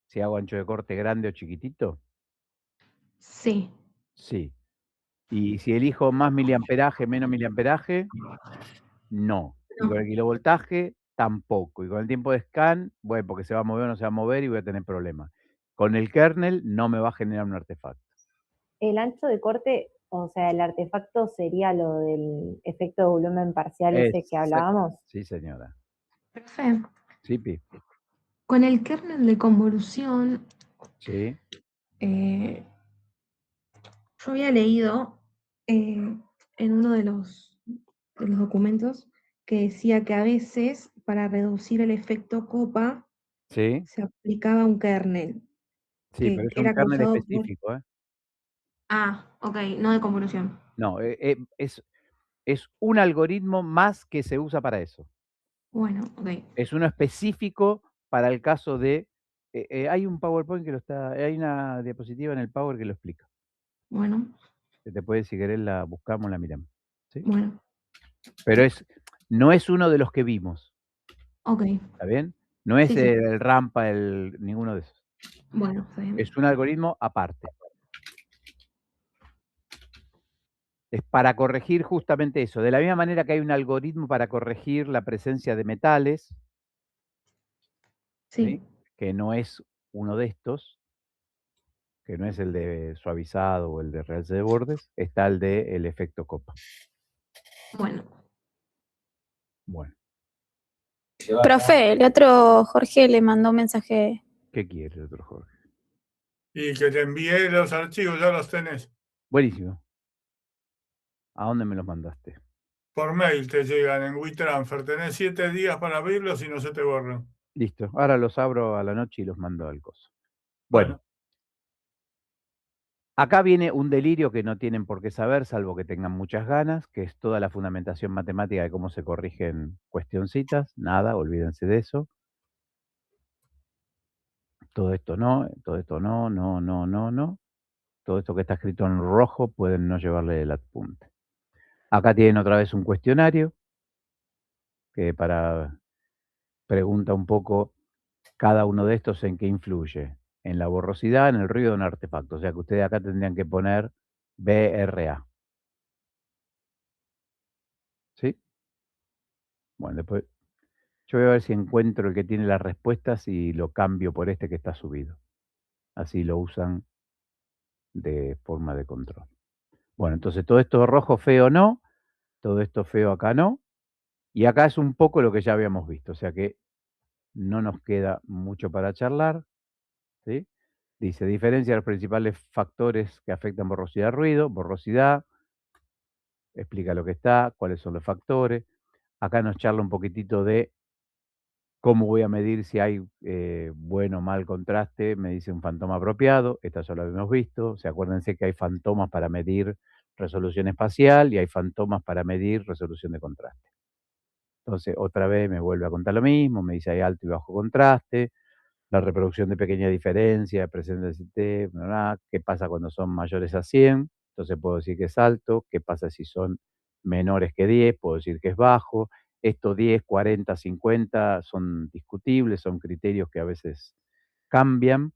Si hago ancho de corte grande o chiquitito. Sí. Sí. Y si elijo más miliamperaje, menos miliamperaje, no. Y No. con el kilovoltaje, tampoco. Y con el tiempo de scan, bueno, porque se va a mover o no se va a mover y voy a tener problemas. Con el kernel no me va a generar un artefacto. El ancho de corte, o sea, el artefacto sería lo del efecto de volumen parcial ese que hablábamos. Sí, señora. Profe, Sí, Pi. con el kernel de convolución, Sí. yo había leído en uno de los documentos que decía que a veces para reducir el efecto copa Sí. se aplicaba un kernel Sí, que pero es un era kernel causado por... específico, ¿eh? Ah, ok, no de convolución. No, es un algoritmo más que se usa para eso. Bueno, ok. Es uno específico para el caso de hay un PowerPoint que lo está hay una diapositiva en el Power que lo explica. Bueno, Que te puede, si querés, la buscamos, la miramos, ¿sí? bueno, Pero no es uno de los que vimos, ok. ¿está bien? No es Sí, sí. el rampa, ninguno de esos. Bueno, está bien. Es un algoritmo aparte. Es para corregir justamente eso. De la misma manera que hay un algoritmo para corregir la presencia de metales, Sí, ¿sí? Que no es uno de estos, que no es el de suavizado o el de realce de bordes, está el de el efecto copa. bueno. Bueno, Profe, el otro Jorge le mandó un mensaje. ¿qué quiere el otro Jorge? Y que te envié los archivos, ya los tenés. Buenísimo. ¿A dónde me los mandaste? Por mail te llegan en WeTransfer. Tenés 7 días para abrirlos y no se te borran. Listo. Ahora los abro a la noche y los mando al coso. Bueno. Acá viene un delirio que no tienen por qué saber, salvo que tengan muchas ganas, que es toda la fundamentación matemática de cómo se corrigen cuestioncitas. Nada, olvídense de eso. Todo esto no, no. Todo esto que está escrito en rojo pueden no llevarle el apunte. Acá tienen otra vez un cuestionario que pregunta un poco cada uno de estos en qué influye. En la borrosidad, en el ruido de un artefacto. O sea que ustedes acá tendrían que poner BRA. ¿Sí? Bueno, después yo voy a ver si encuentro el que tiene las respuestas y lo cambio por este que está subido. Así lo usan de forma de control. Bueno, entonces todo esto rojo feo no, todo esto feo acá no, y acá es un poco lo que ya habíamos visto, o sea que no nos queda mucho para charlar, ¿sí? Dice, diferencia los principales factores que afectan borrosidad, ruido, borrosidad, explica lo que está, cuáles son los factores. Acá nos charla un poquitito de cómo voy a medir si hay bueno o mal contraste, me dice un fantoma apropiado, esta ya lo habíamos visto, o sea, acuérdense que hay fantomas para medir resolución espacial y hay fantomas para medir resolución de contraste. Entonces, otra vez me vuelve a contar lo mismo, me dice hay alto y bajo contraste, la reproducción de pequeña diferencia, presencia de CT, qué pasa cuando son mayores a 100, entonces puedo decir que es alto, qué pasa si son menores que 10, puedo decir que es bajo, estos 10, 40, 50 son discutibles, son criterios que a veces cambian,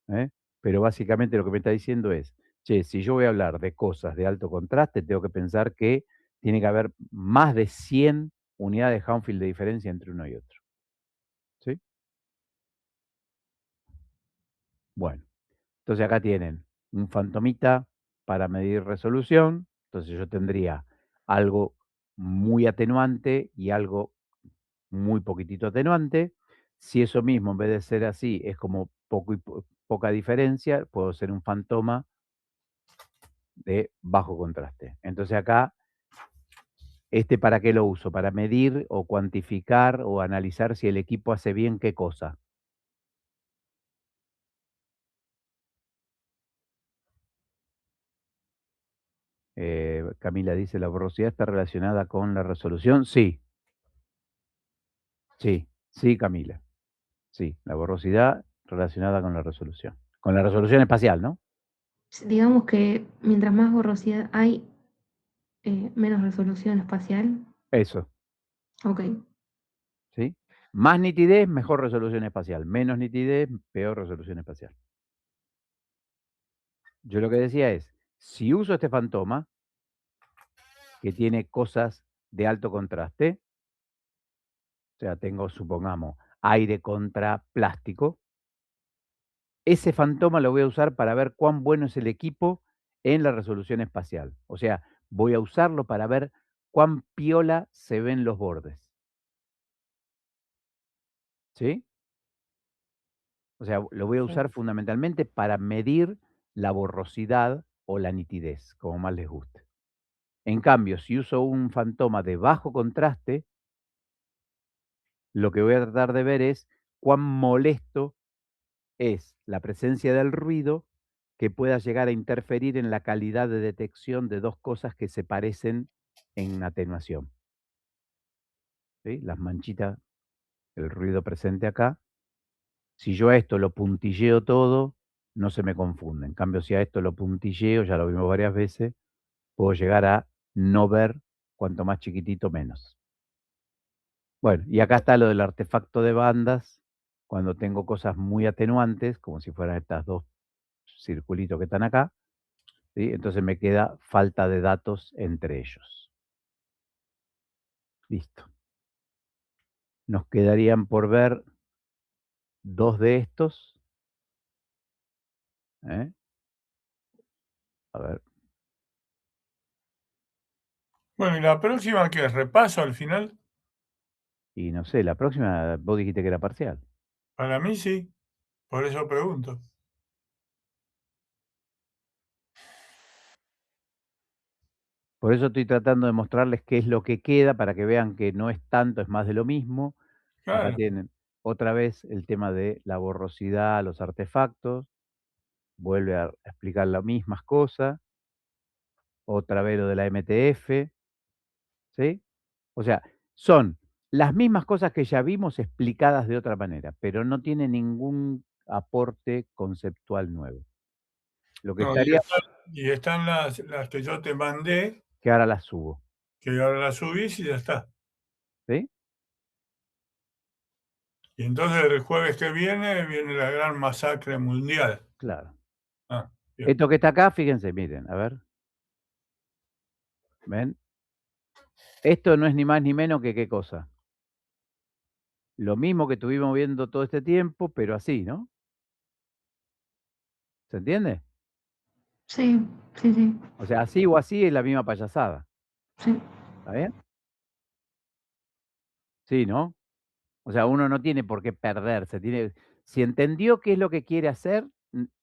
¿eh? Pero básicamente lo que me está diciendo es, che, si yo voy a hablar de cosas de alto contraste, tengo que pensar que tiene que haber más de 100 unidades de Hounsfield de diferencia entre uno y otro. ¿Sí? Bueno, entonces acá tienen un fantomita para medir resolución, entonces yo tendría algo muy atenuante y algo muy poquitito atenuante. Si eso mismo, en vez de ser así, es como poca diferencia, puedo ser un fantoma de bajo contraste. Entonces acá, ¿para qué lo uso? Para medir o cuantificar o analizar si el equipo hace bien qué cosa. Camila dice, ¿la borrosidad está relacionada con la resolución? Sí. Sí, Camila. Sí, la borrosidad relacionada con la resolución. Con la resolución espacial, ¿no? Digamos que mientras más borrosidad hay, menos resolución espacial. Eso, Ok. ¿sí? Más nitidez, mejor resolución espacial. Menos nitidez, peor resolución espacial. Yo lo que decía es, si uso este fantoma, que tiene cosas de alto contraste, o sea, tengo, supongamos, aire contra plástico, ese fantoma lo voy a usar para ver cuán bueno es el equipo en la resolución espacial. O sea, voy a usarlo para ver cuán piola se ven los bordes. ¿Sí? O sea, lo voy a Sí. usar fundamentalmente para medir la borrosidad o la nitidez, como más les guste. En cambio, si uso un fantoma de bajo contraste, lo que voy a tratar de ver es cuán molesto es la presencia del ruido que pueda llegar a interferir en la calidad de detección de dos cosas que se parecen en atenuación. ¿Sí? Las manchitas, el ruido presente acá. Si yo a esto lo puntilleo todo, no se me confunde. En cambio, si a esto lo puntilleo, ya lo vimos varias veces, puedo llegar a no ver cuanto más chiquitito menos. Bueno, y acá está lo del artefacto de bandas, cuando tengo cosas muy atenuantes, como si fueran estas dos circulitos que están acá, ¿sí? Entonces me queda falta de datos entre ellos. Listo. Nos quedarían por ver dos de estos. ¿Eh? A ver. Bueno, ¿y la próxima qué es? ¿Repaso al final? Y no sé, la próxima vos dijiste que era parcial. Para mí sí, por eso pregunto. Por eso estoy tratando de mostrarles qué es lo que queda para que vean que no es tanto, es más de lo mismo. Acá Claro. tienen otra vez el tema de la borrosidad, los artefactos. Vuelve a explicar las mismas cosas. Otra vez lo de la MTF. ¿Sí? O sea, son las mismas cosas que ya vimos explicadas de otra manera, pero no tiene ningún aporte conceptual nuevo. Lo que No, estaría y están las que yo te mandé, que ahora las subo. que ahora las subís y ya está. ¿Sí? Y entonces el jueves que viene la gran masacre mundial. Claro. Ah, bien. Esto que está acá, fíjense, miren, a ver. ¿Ven? Esto no es ni más ni menos que qué cosa. Lo mismo que estuvimos viendo todo este tiempo, pero así, ¿no? ¿Se entiende? Sí, sí, sí, O sea, así o así es la misma payasada. sí. ¿Está bien? Sí, ¿no? O sea, uno no tiene por qué perderse. Si entendió qué es lo que quiere hacer,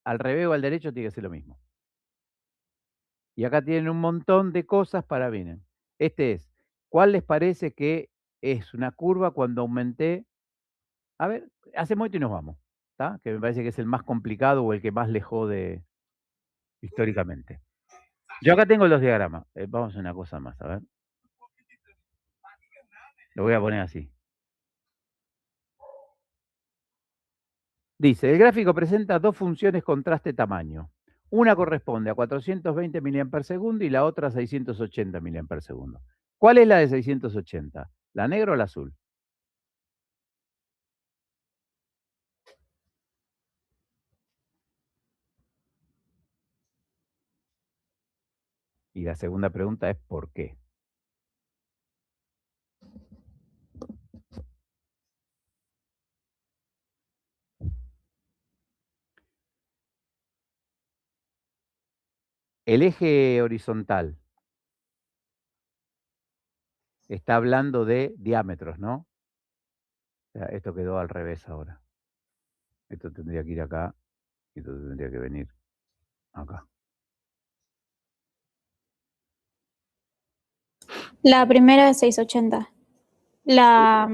al revés o al derecho tiene que ser lo mismo. Y acá tienen un montón de cosas para miren. Este es, ¿cuál les parece que es una curva cuando aumenté? A ver, hacemos esto y nos vamos. ¿Está? Que me parece que es el más complicado o el que más le jode históricamente. Yo acá tengo los diagramas. Vamos a hacer una cosa más, a ver. Lo voy a poner así. Dice, el gráfico presenta dos funciones contraste-tamaño. Una corresponde a 420 mAh y la otra a 680 mAh. ¿Cuál es la de 680? ¿La negra o la azul? Y la segunda pregunta es ¿por qué? El eje horizontal está hablando de diámetros, ¿no? O sea, esto quedó al revés ahora. Esto tendría que ir acá y esto tendría que venir acá. La primera es 680. La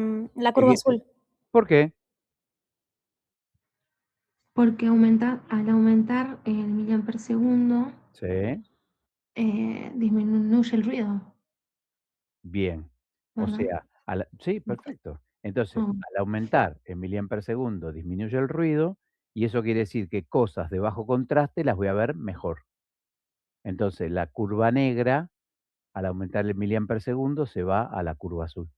curva azul. ¿Por qué? Porque al aumentar el miliamper segundo, Sí, disminuye el ruido, bien. O ¿verdad? sea, sí, perfecto. Entonces, Ah, al aumentar en miliamper segundo disminuye el ruido y eso quiere decir que cosas de bajo contraste las voy a ver mejor. Entonces, la curva negra al aumentar el miliamper segundo, se va a la curva azul.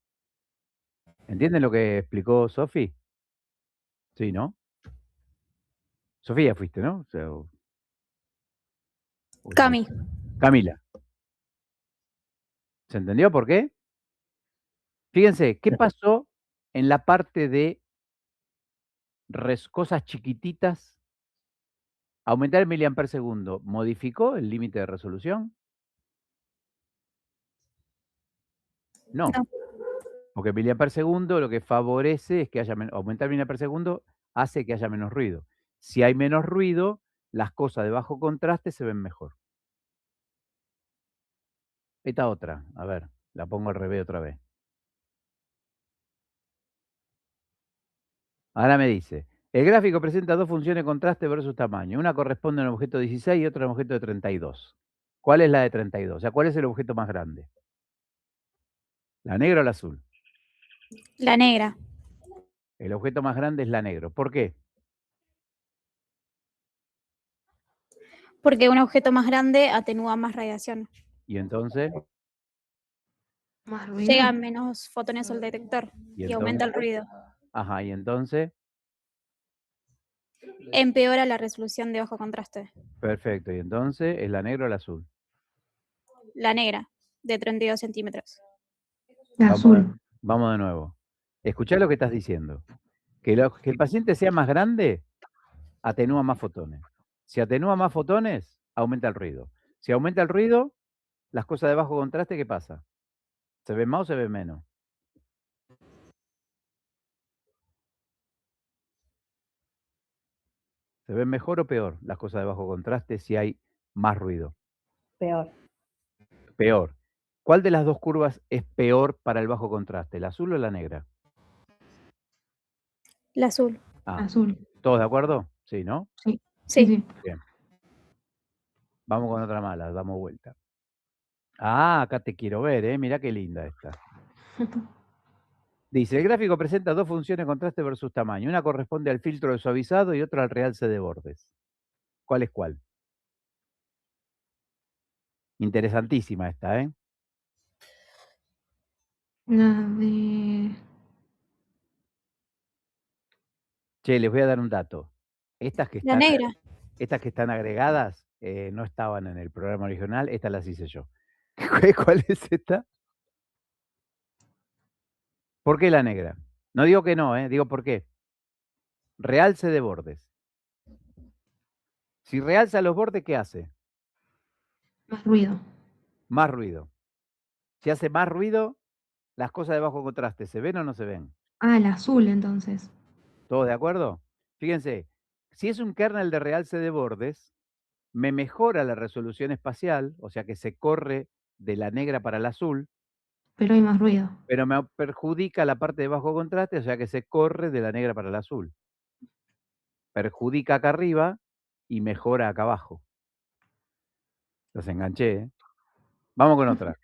¿Entienden lo que explicó Sofi? Sí, ¿no? Sofía fuiste, ¿no? Cami. Camila. ¿Se entendió por qué? Fíjense, ¿qué pasó en la parte de cosas chiquititas? Aumentar el miliamper segundo, ¿modificó el límite de resolución? No. No. Porque el miliamper segundo lo que favorece es que haya aumentar el miliamper segundo hace que haya menos ruido. Si hay menos ruido, las cosas de bajo contraste se ven mejor. Esta otra, a ver, la pongo al revés otra vez. Ahora me dice, el gráfico presenta dos funciones de contraste versus tamaño. Una corresponde a un objeto 16 y otra a un objeto de 32. ¿Cuál es la de 32? O sea, ¿cuál es el objeto más grande? ¿La negra o la azul? La negra. El objeto más grande es la negra. ¿Por qué? Porque un objeto más grande atenúa más radiación. Y entonces, Más ruido. Llegan menos fotones al detector y aumenta el ruido. ajá, y entonces, Empeora la resolución de bajo contraste. perfecto. Y entonces, ¿es la negra o la azul? La negra, de 32 centímetros. La azul. Vamos de nuevo. Escuchá lo que estás diciendo. Que el paciente sea más grande, atenúa más fotones. Si atenúa más fotones, aumenta el ruido. Si aumenta el ruido, las cosas de bajo contraste, ¿qué pasa? ¿Se ven más o se ven menos? ¿Se ven mejor o peor las cosas de bajo contraste si hay más ruido? Peor. Peor. ¿Cuál de las dos curvas es peor para el bajo contraste, la azul o la negra? La azul. Azul. ¿Todos de acuerdo? Sí, ¿no? Sí. Sí. Sí. Bien. Vamos con otra mala, damos vuelta. Ah, acá te quiero ver, ¿eh? Mirá qué linda esta. Dice, el gráfico presenta dos funciones de contraste versus tamaño. Una corresponde al filtro de suavizado y otra al realce de bordes. ¿Cuál es cuál? Interesantísima esta, ¿eh? La de... Che, les voy a dar un dato. Estas que La están, negra. estas que están agregadas no estaban en el programa original, estas las hice yo. ¿Cuál es esta? ¿Por qué la negra? No digo que no, digo por qué. Realce de bordes. Si realza los bordes, ¿qué hace? Más ruido. Más ruido. Si hace más ruido, las cosas de bajo contraste, ¿se ven o no se ven? Ah, el azul entonces. ¿Todos de acuerdo? Fíjense, si es un kernel de realce de bordes, me mejora la resolución espacial, o sea que se corre de la negra para la azul, Pero hay más ruido. pero me perjudica la parte de bajo contraste, o sea que se corre de la negra para la azul. Perjudica acá arriba y mejora acá abajo. Los enganché, ¿eh? Vamos con otra.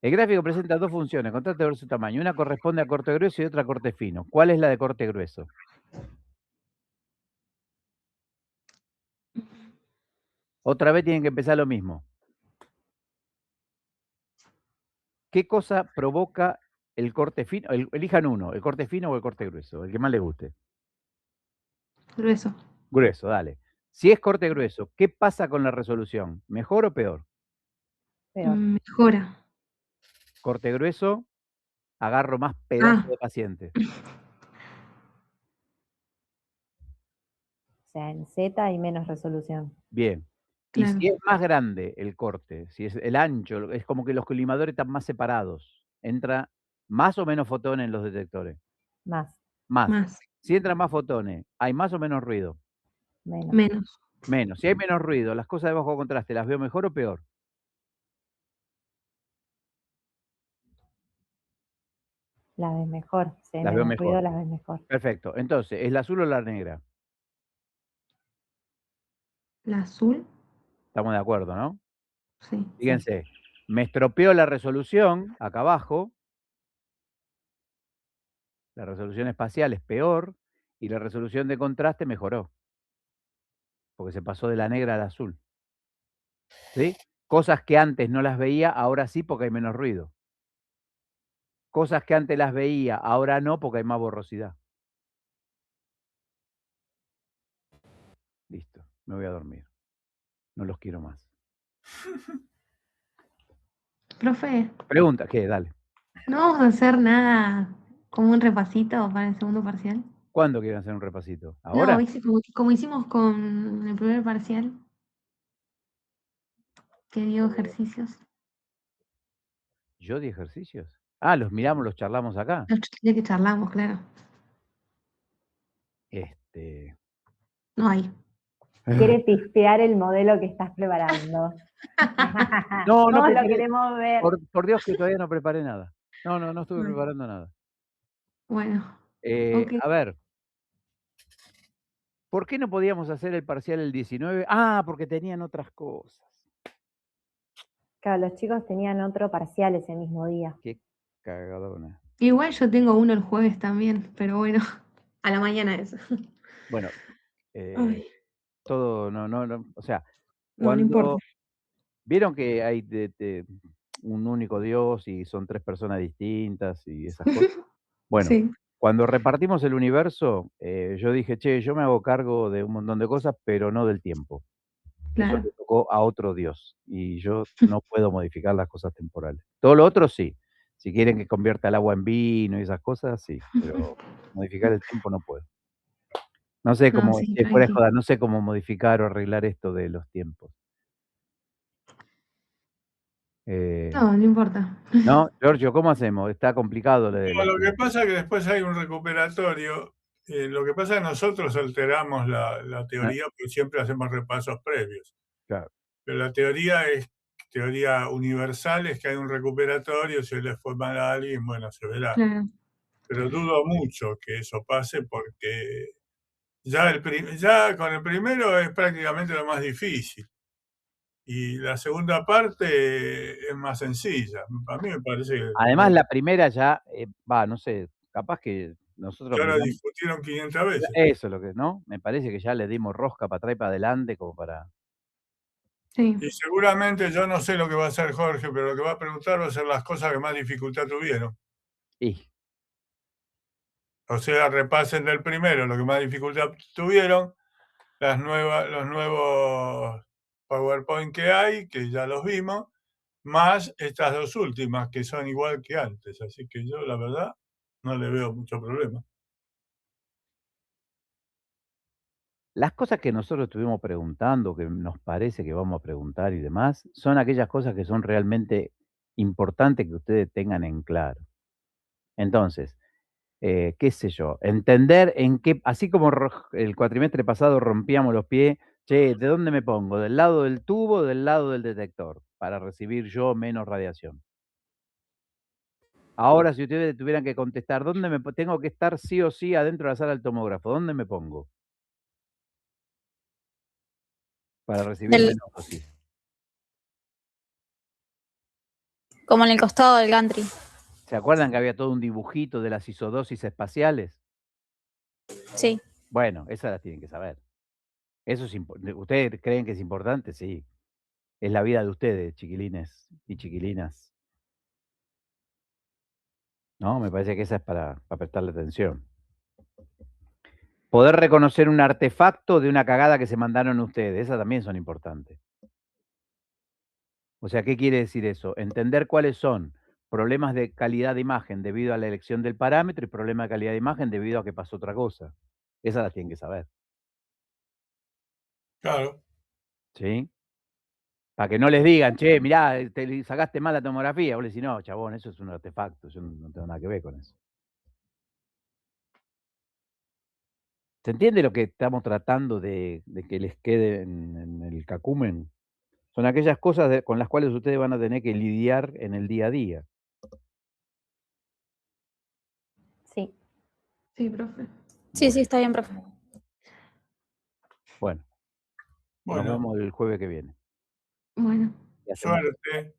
El gráfico presenta dos funciones, contraste versus tamaño. Una corresponde a corte grueso y otra a corte fino. ¿Cuál es la de corte grueso? Otra vez tienen que empezar lo mismo. ¿Qué cosa provoca el corte fino? Elijan uno, el corte fino o el corte grueso, el que más les guste. Grueso. Grueso, dale. Si es corte grueso, ¿qué pasa con la resolución? ¿Mejor o peor? Peor. Mejora. Corte grueso, agarro más pedazos de paciente. O sea, en Z hay menos resolución. Bien. Claro. Y si es más grande el corte, si es el ancho, es como que los colimadores están más separados. ¿Entra más o menos fotones en los detectores? Más. Más. Más. Si entran más fotones, ¿hay más o menos ruido? Menos. Menos. Menos. Si hay menos ruido, ¿las cosas de bajo contraste las veo mejor o peor? La ves mejor. Si hay Las veo menos ruido, mejor. las ves mejor. Perfecto. Entonces, ¿es la azul o la negra? La azul. Estamos de acuerdo, ¿no? Sí. Fíjense, me estropeó la resolución acá abajo. La resolución espacial es peor y la resolución de contraste mejoró. porque se pasó de la negra al azul. ¿Sí? Cosas que antes no las veía, ahora sí porque hay menos ruido. Cosas que antes las veía, ahora no porque hay más borrosidad. Listo, me voy a dormir. No los quiero más. Profe, Pregunta, ¿qué? Dale. ¿no vamos a hacer nada como un repasito para el segundo parcial? ¿Cuándo quieren hacer un repasito? No, ¿Ahora? ¿viste? Como hicimos con el primer parcial, que dio ejercicios. ¿Yo di ejercicios? Ah, los miramos, los charlamos acá. Ya que charlamos, claro. No hay. Quiere pistear el modelo que estás preparando. No, Todos lo preparé. queremos ver. Por Dios que todavía no preparé nada. No estuve Bueno. preparando nada. Bueno, ok. A ver. ¿Por qué no podíamos hacer el parcial el 19? Ah, porque tenían otras cosas. Claro, los chicos tenían otro parcial ese mismo día. Qué cagadona. Igual yo tengo uno el jueves también, pero bueno, a la mañana eso. Bueno, Ay, todo, no, o sea, no importa. cuando vieron que hay un único Dios y son 3 personas distintas y esas cosas. Bueno, Sí, cuando repartimos el universo, yo dije, che, yo me hago cargo de un montón de cosas, pero no del tiempo. Eso claro. le tocó a otro Dios y yo no puedo modificar las cosas temporales. Todo lo otro sí. Si quieren que convierta el agua en vino y esas cosas, sí, pero modificar el tiempo no puedo. No sé No, cómo, sí, fuera de tranqui. joda, no sé cómo modificar o arreglar esto de los tiempos. No importa. ¿No? Giorgio, ¿cómo hacemos? Está complicado lo de No, los lo que tiempos. pasa es que después hay un recuperatorio. Lo que pasa es que nosotros alteramos la teoría porque siempre hacemos repasos previos. Claro. Pero la teoría es teoría universal, es que hay un recuperatorio, si le fue mal a alguien, bueno, se verá. Claro. Pero dudo mucho que eso pase porque ya con el primero es prácticamente lo más difícil. Y la segunda parte es más sencilla. A mí me parece que Además, la primera ya, no sé, capaz que nosotros ya la aplicamos. discutieron 500 veces. Eso es lo que, ¿no? Me parece que ya le dimos rosca para atrás y para adelante como para. Sí. Y seguramente yo no sé lo que va a hacer Jorge, pero lo que va a preguntar va a ser las cosas que más dificultad tuvieron. Y O sea, repasen del primero lo que más dificultad tuvieron, los nuevos PowerPoint que hay, que ya los vimos, más estas dos últimas que son igual que antes. Así que yo, la verdad, no le veo mucho problema. las cosas que nosotros estuvimos preguntando, que nos parece que vamos a preguntar y demás, son aquellas cosas que son realmente importantes que ustedes tengan en claro. Entonces, qué sé yo, entender en qué, así como el cuatrimestre pasado rompíamos los pies, che, ¿de dónde me pongo? ¿Del lado del tubo o del lado del detector? Para recibir yo menos radiación. Ahora, si ustedes tuvieran que contestar, ¿dónde tengo que estar sí o sí adentro de la sala del tomógrafo? ¿Dónde me pongo? Para recibir Del- menos dosis. Como en el costado del gantry. ¿Se acuerdan que había todo un dibujito de las isodosis espaciales? Sí. Bueno, esas las tienen que saber. Eso es ¿Ustedes creen que es importante? Sí. Es la vida de ustedes, chiquilines y chiquilinas. ¿No? Me parece que esa es para prestarle atención. Poder reconocer un artefacto de una cagada que se mandaron ustedes, esas también son importantes. O sea, ¿qué quiere decir eso? Entender cuáles son problemas de calidad de imagen debido a la elección del parámetro y problemas de calidad de imagen debido a que pasó otra cosa. Esas las tienen que saber. Claro. ¿Sí? Para que no les digan, che, mirá, te sacaste mal la tomografía. Vos le decís, no, chabón, eso es un artefacto, yo no tengo nada que ver con eso. ¿Se entiende lo que estamos tratando de que les quede en el cacumen? Son aquellas cosas con las cuales ustedes van a tener que lidiar en el día a día. Sí. Sí, profe. Sí, sí, está bien, profe. Bueno, nos vemos el jueves que viene. Bueno. Y hacemos. Suerte.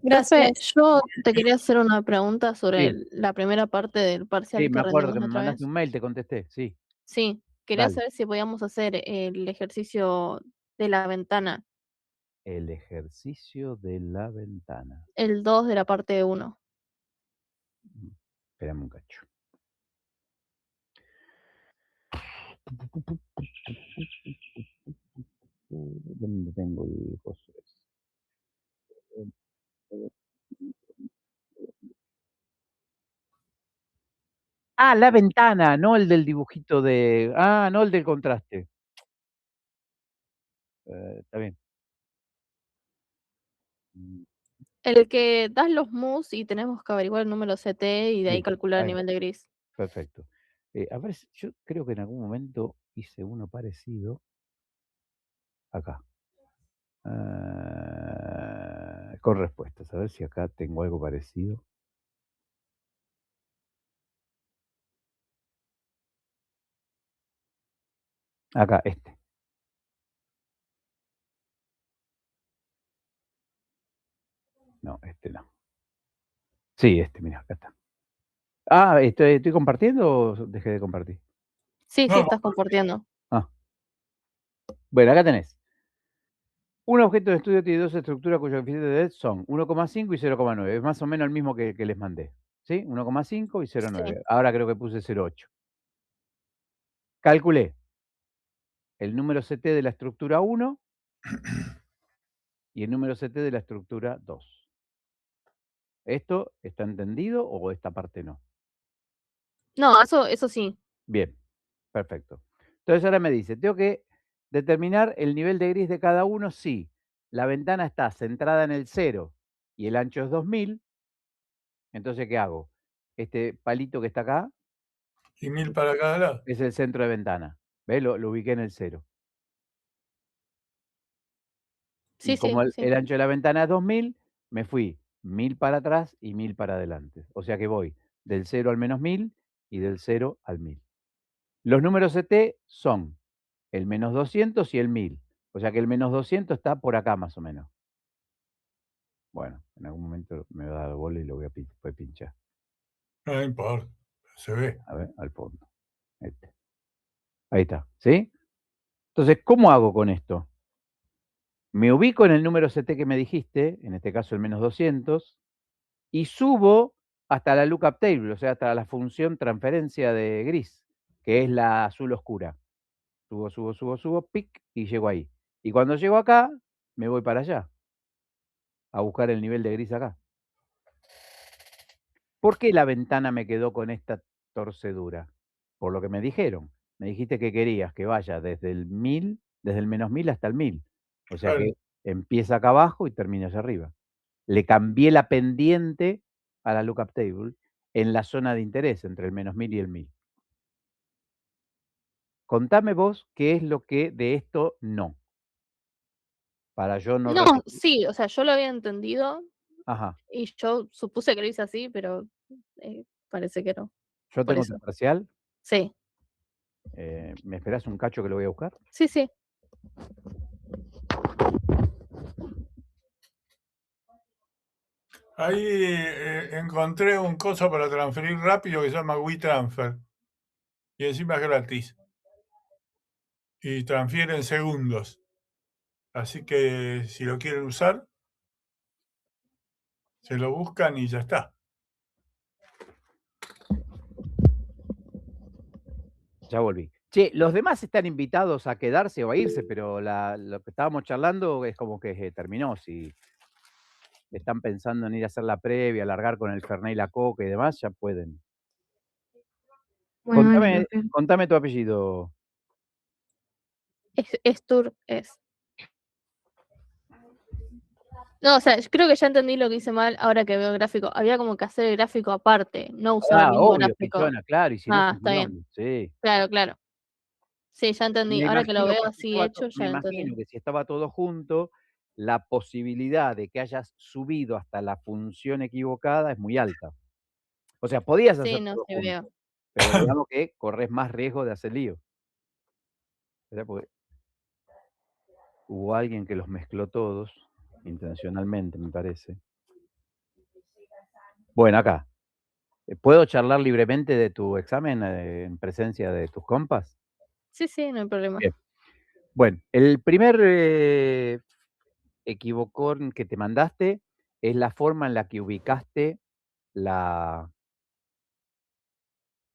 Gracias. Profe, yo te quería hacer una pregunta sobre Sí. la primera parte del parcial Sí, me que acuerdo que rendimos me la otra mandaste vez. un mail, te contesté, sí. Sí, quería Dale. saber si podíamos hacer el ejercicio de la ventana, El ejercicio de la ventana. el 2 de la parte 1. Espérame un cacho. ¿Dónde tengo el coso ese? Ah, la ventana, no el del dibujito de... Ah, no el del contraste. Está bien. El que das los mus y tenemos que averiguar el número CT y de ahí Sí, calcular el ahí, nivel de gris. perfecto. A ver, yo creo que en algún momento hice uno parecido acá. Con respuestas, a ver si acá tengo algo parecido. Acá, este. No, este no. Sí, este, mira, acá está. Ah, ¿estoy compartiendo o dejé de compartir? Sí, sí, No, estás compartiendo. Ah. Bueno, acá tenés. Un objeto de estudio tiene dos estructuras cuyo coeficiente de delta son 1,5 y 0,9. Es más o menos el mismo que les mandé. ¿Sí? 1,5 y 0,9. Sí. Ahora creo que puse 0,8. Calculé el número CT de la estructura 1 y el número CT de la estructura 2. ¿Esto está entendido o esta parte no? No, eso sí. Bien, perfecto. Entonces ahora me dice, tengo que determinar el nivel de gris de cada uno si la ventana está centrada en el 0 y el ancho es 2000. Entonces, ¿qué hago? Este palito que está acá y 1000 para cada lado. es el centro de ventana. ¿Ves? Lo ubiqué en el 0. Y Sí, como sí, el sí. ancho de la ventana es 2000, me fui 1000 para atrás y 1000 para adelante. O sea que voy del 0 al menos 1000 y del 0 al 1000. Los números CT son el menos 200 y el 1000. O sea que el menos 200 está por acá más o menos. Bueno, en algún momento me va a dar bola y lo voy a pinchar. No importa, se ve. A ver, al fondo. Este. Ahí está, ¿sí? Entonces, ¿cómo hago con esto? Me ubico en el número CT que me dijiste, en este caso el menos 200, y subo hasta la lookup table, o sea, hasta la función transferencia de gris, que es la azul oscura. Subo, pic, y llego ahí. Y cuando llego acá, me voy para allá, a buscar el nivel de gris acá. ¿Por qué la ventana me quedó con esta torcedura? Por lo que me dijeron. Me dijiste que querías que vaya desde el 1000, desde el menos 1000 hasta el 1000. O sea Claro. que empieza acá abajo y termina allá arriba. Le cambié la pendiente a la lookup table en la zona de interés entre el menos 1000 y el 1000. Contame vos qué es lo que de esto no. Para yo no No, repetir. sí, o sea, yo lo había entendido Ajá. y yo supuse que lo hice así, pero parece que no. Yo Por tengo tu eso. parcial. Sí, ¿Me esperás un cacho que lo voy a buscar? sí, sí. Ahí encontré un coso para transferir rápido que se llama WeTransfer. Y encima es gratis. Y transfiere en segundos. Así que si lo quieren usar, se lo buscan y ya está. Ya volví. Che, los demás están invitados a quedarse o a irse, pero lo que estábamos charlando es como que terminó. Si están pensando en ir a hacer la previa, largar con el Fernet y la Coca y demás, ya pueden. Bueno, dale, profe. Contame tu apellido. Estur es. No, o sea, yo creo que ya entendí lo que hice mal ahora que veo el gráfico. Había como que hacer el gráfico aparte, no usar el mismo Obvio, gráfico. Pichona, claro, y si no es un Está bien. quilombo, sí. Claro, claro. Sí, ya entendí. Ahora que lo veo así hecho, Me ya imagino entendí. que si estaba todo junto, la posibilidad de que hayas subido hasta la función equivocada es muy alta. O sea, podías Sí, hacer no, todo sí junto, veo. pero digamos que corres más riesgo de hacer lío. ¿Verdad? Porque hubo alguien que los mezcló todos, intencionalmente, me parece. Bueno, acá. ¿Puedo charlar libremente de tu examen en presencia de tus compas? Sí, sí, no hay problema. Bien. Bueno, el primer equivocón que te mandaste es la forma en la que ubicaste la...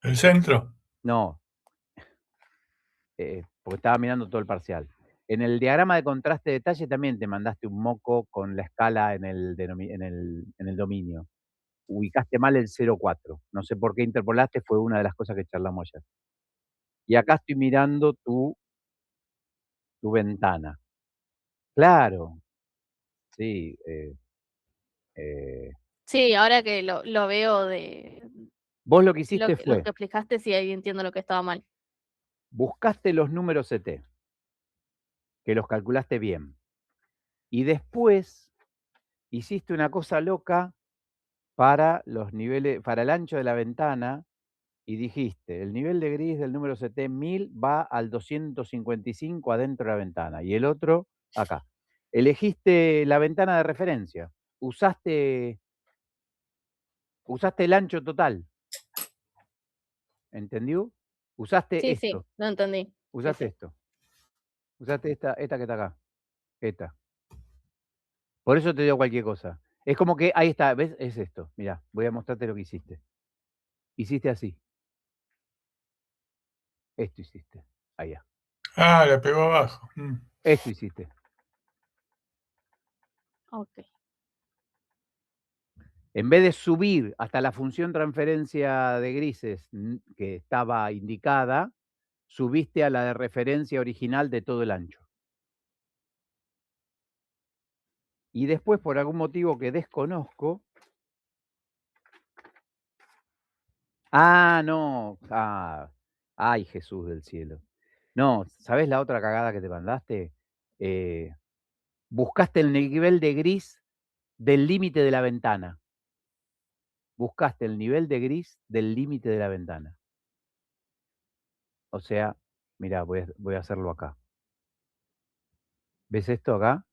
¿El centro? No, porque estaba mirando todo el parcial. En el diagrama de contraste de detalle también te mandaste un moco con la escala en el dominio. Ubicaste mal el 0,4. No sé por qué interpolaste, fue una de las cosas que charlamos ayer. Y acá estoy mirando tu ventana. Claro, sí. Sí, ahora que lo veo de Vos lo que lo hiciste que, lo fue, que explicaste, sí, ahí entiendo lo que estaba mal. buscaste los números CT, que los calculaste bien. Y después hiciste una cosa loca para los niveles, para el ancho de la ventana, y dijiste, el nivel de gris del número CT 1000 va al 255 adentro de la ventana, y el otro acá. Elegiste la ventana de referencia, usaste el ancho total, ¿entendió? Usaste Sí, sí, esto, lo entendí. Sí, usaste sí. esto, usaste esta que está acá, esta. Por eso te digo cualquier cosa. Es como que, ahí está, ¿ves? Es esto. Mirá, voy a mostrarte lo que hiciste. Hiciste así. Esto hiciste. Allá. Ah, la pegó abajo. Esto hiciste. Ok. En vez de subir hasta la función transferencia de grises que estaba indicada, subiste a la de referencia original de todo el ancho. Y después, por algún motivo que desconozco... Ah, no. Ay, Jesús del cielo. No, ¿sabés la otra cagada que te mandaste? Buscaste el nivel de gris del límite de la ventana. Buscaste el nivel de gris del límite de la ventana. O sea, mirá, voy a hacerlo acá. ¿Ves esto acá?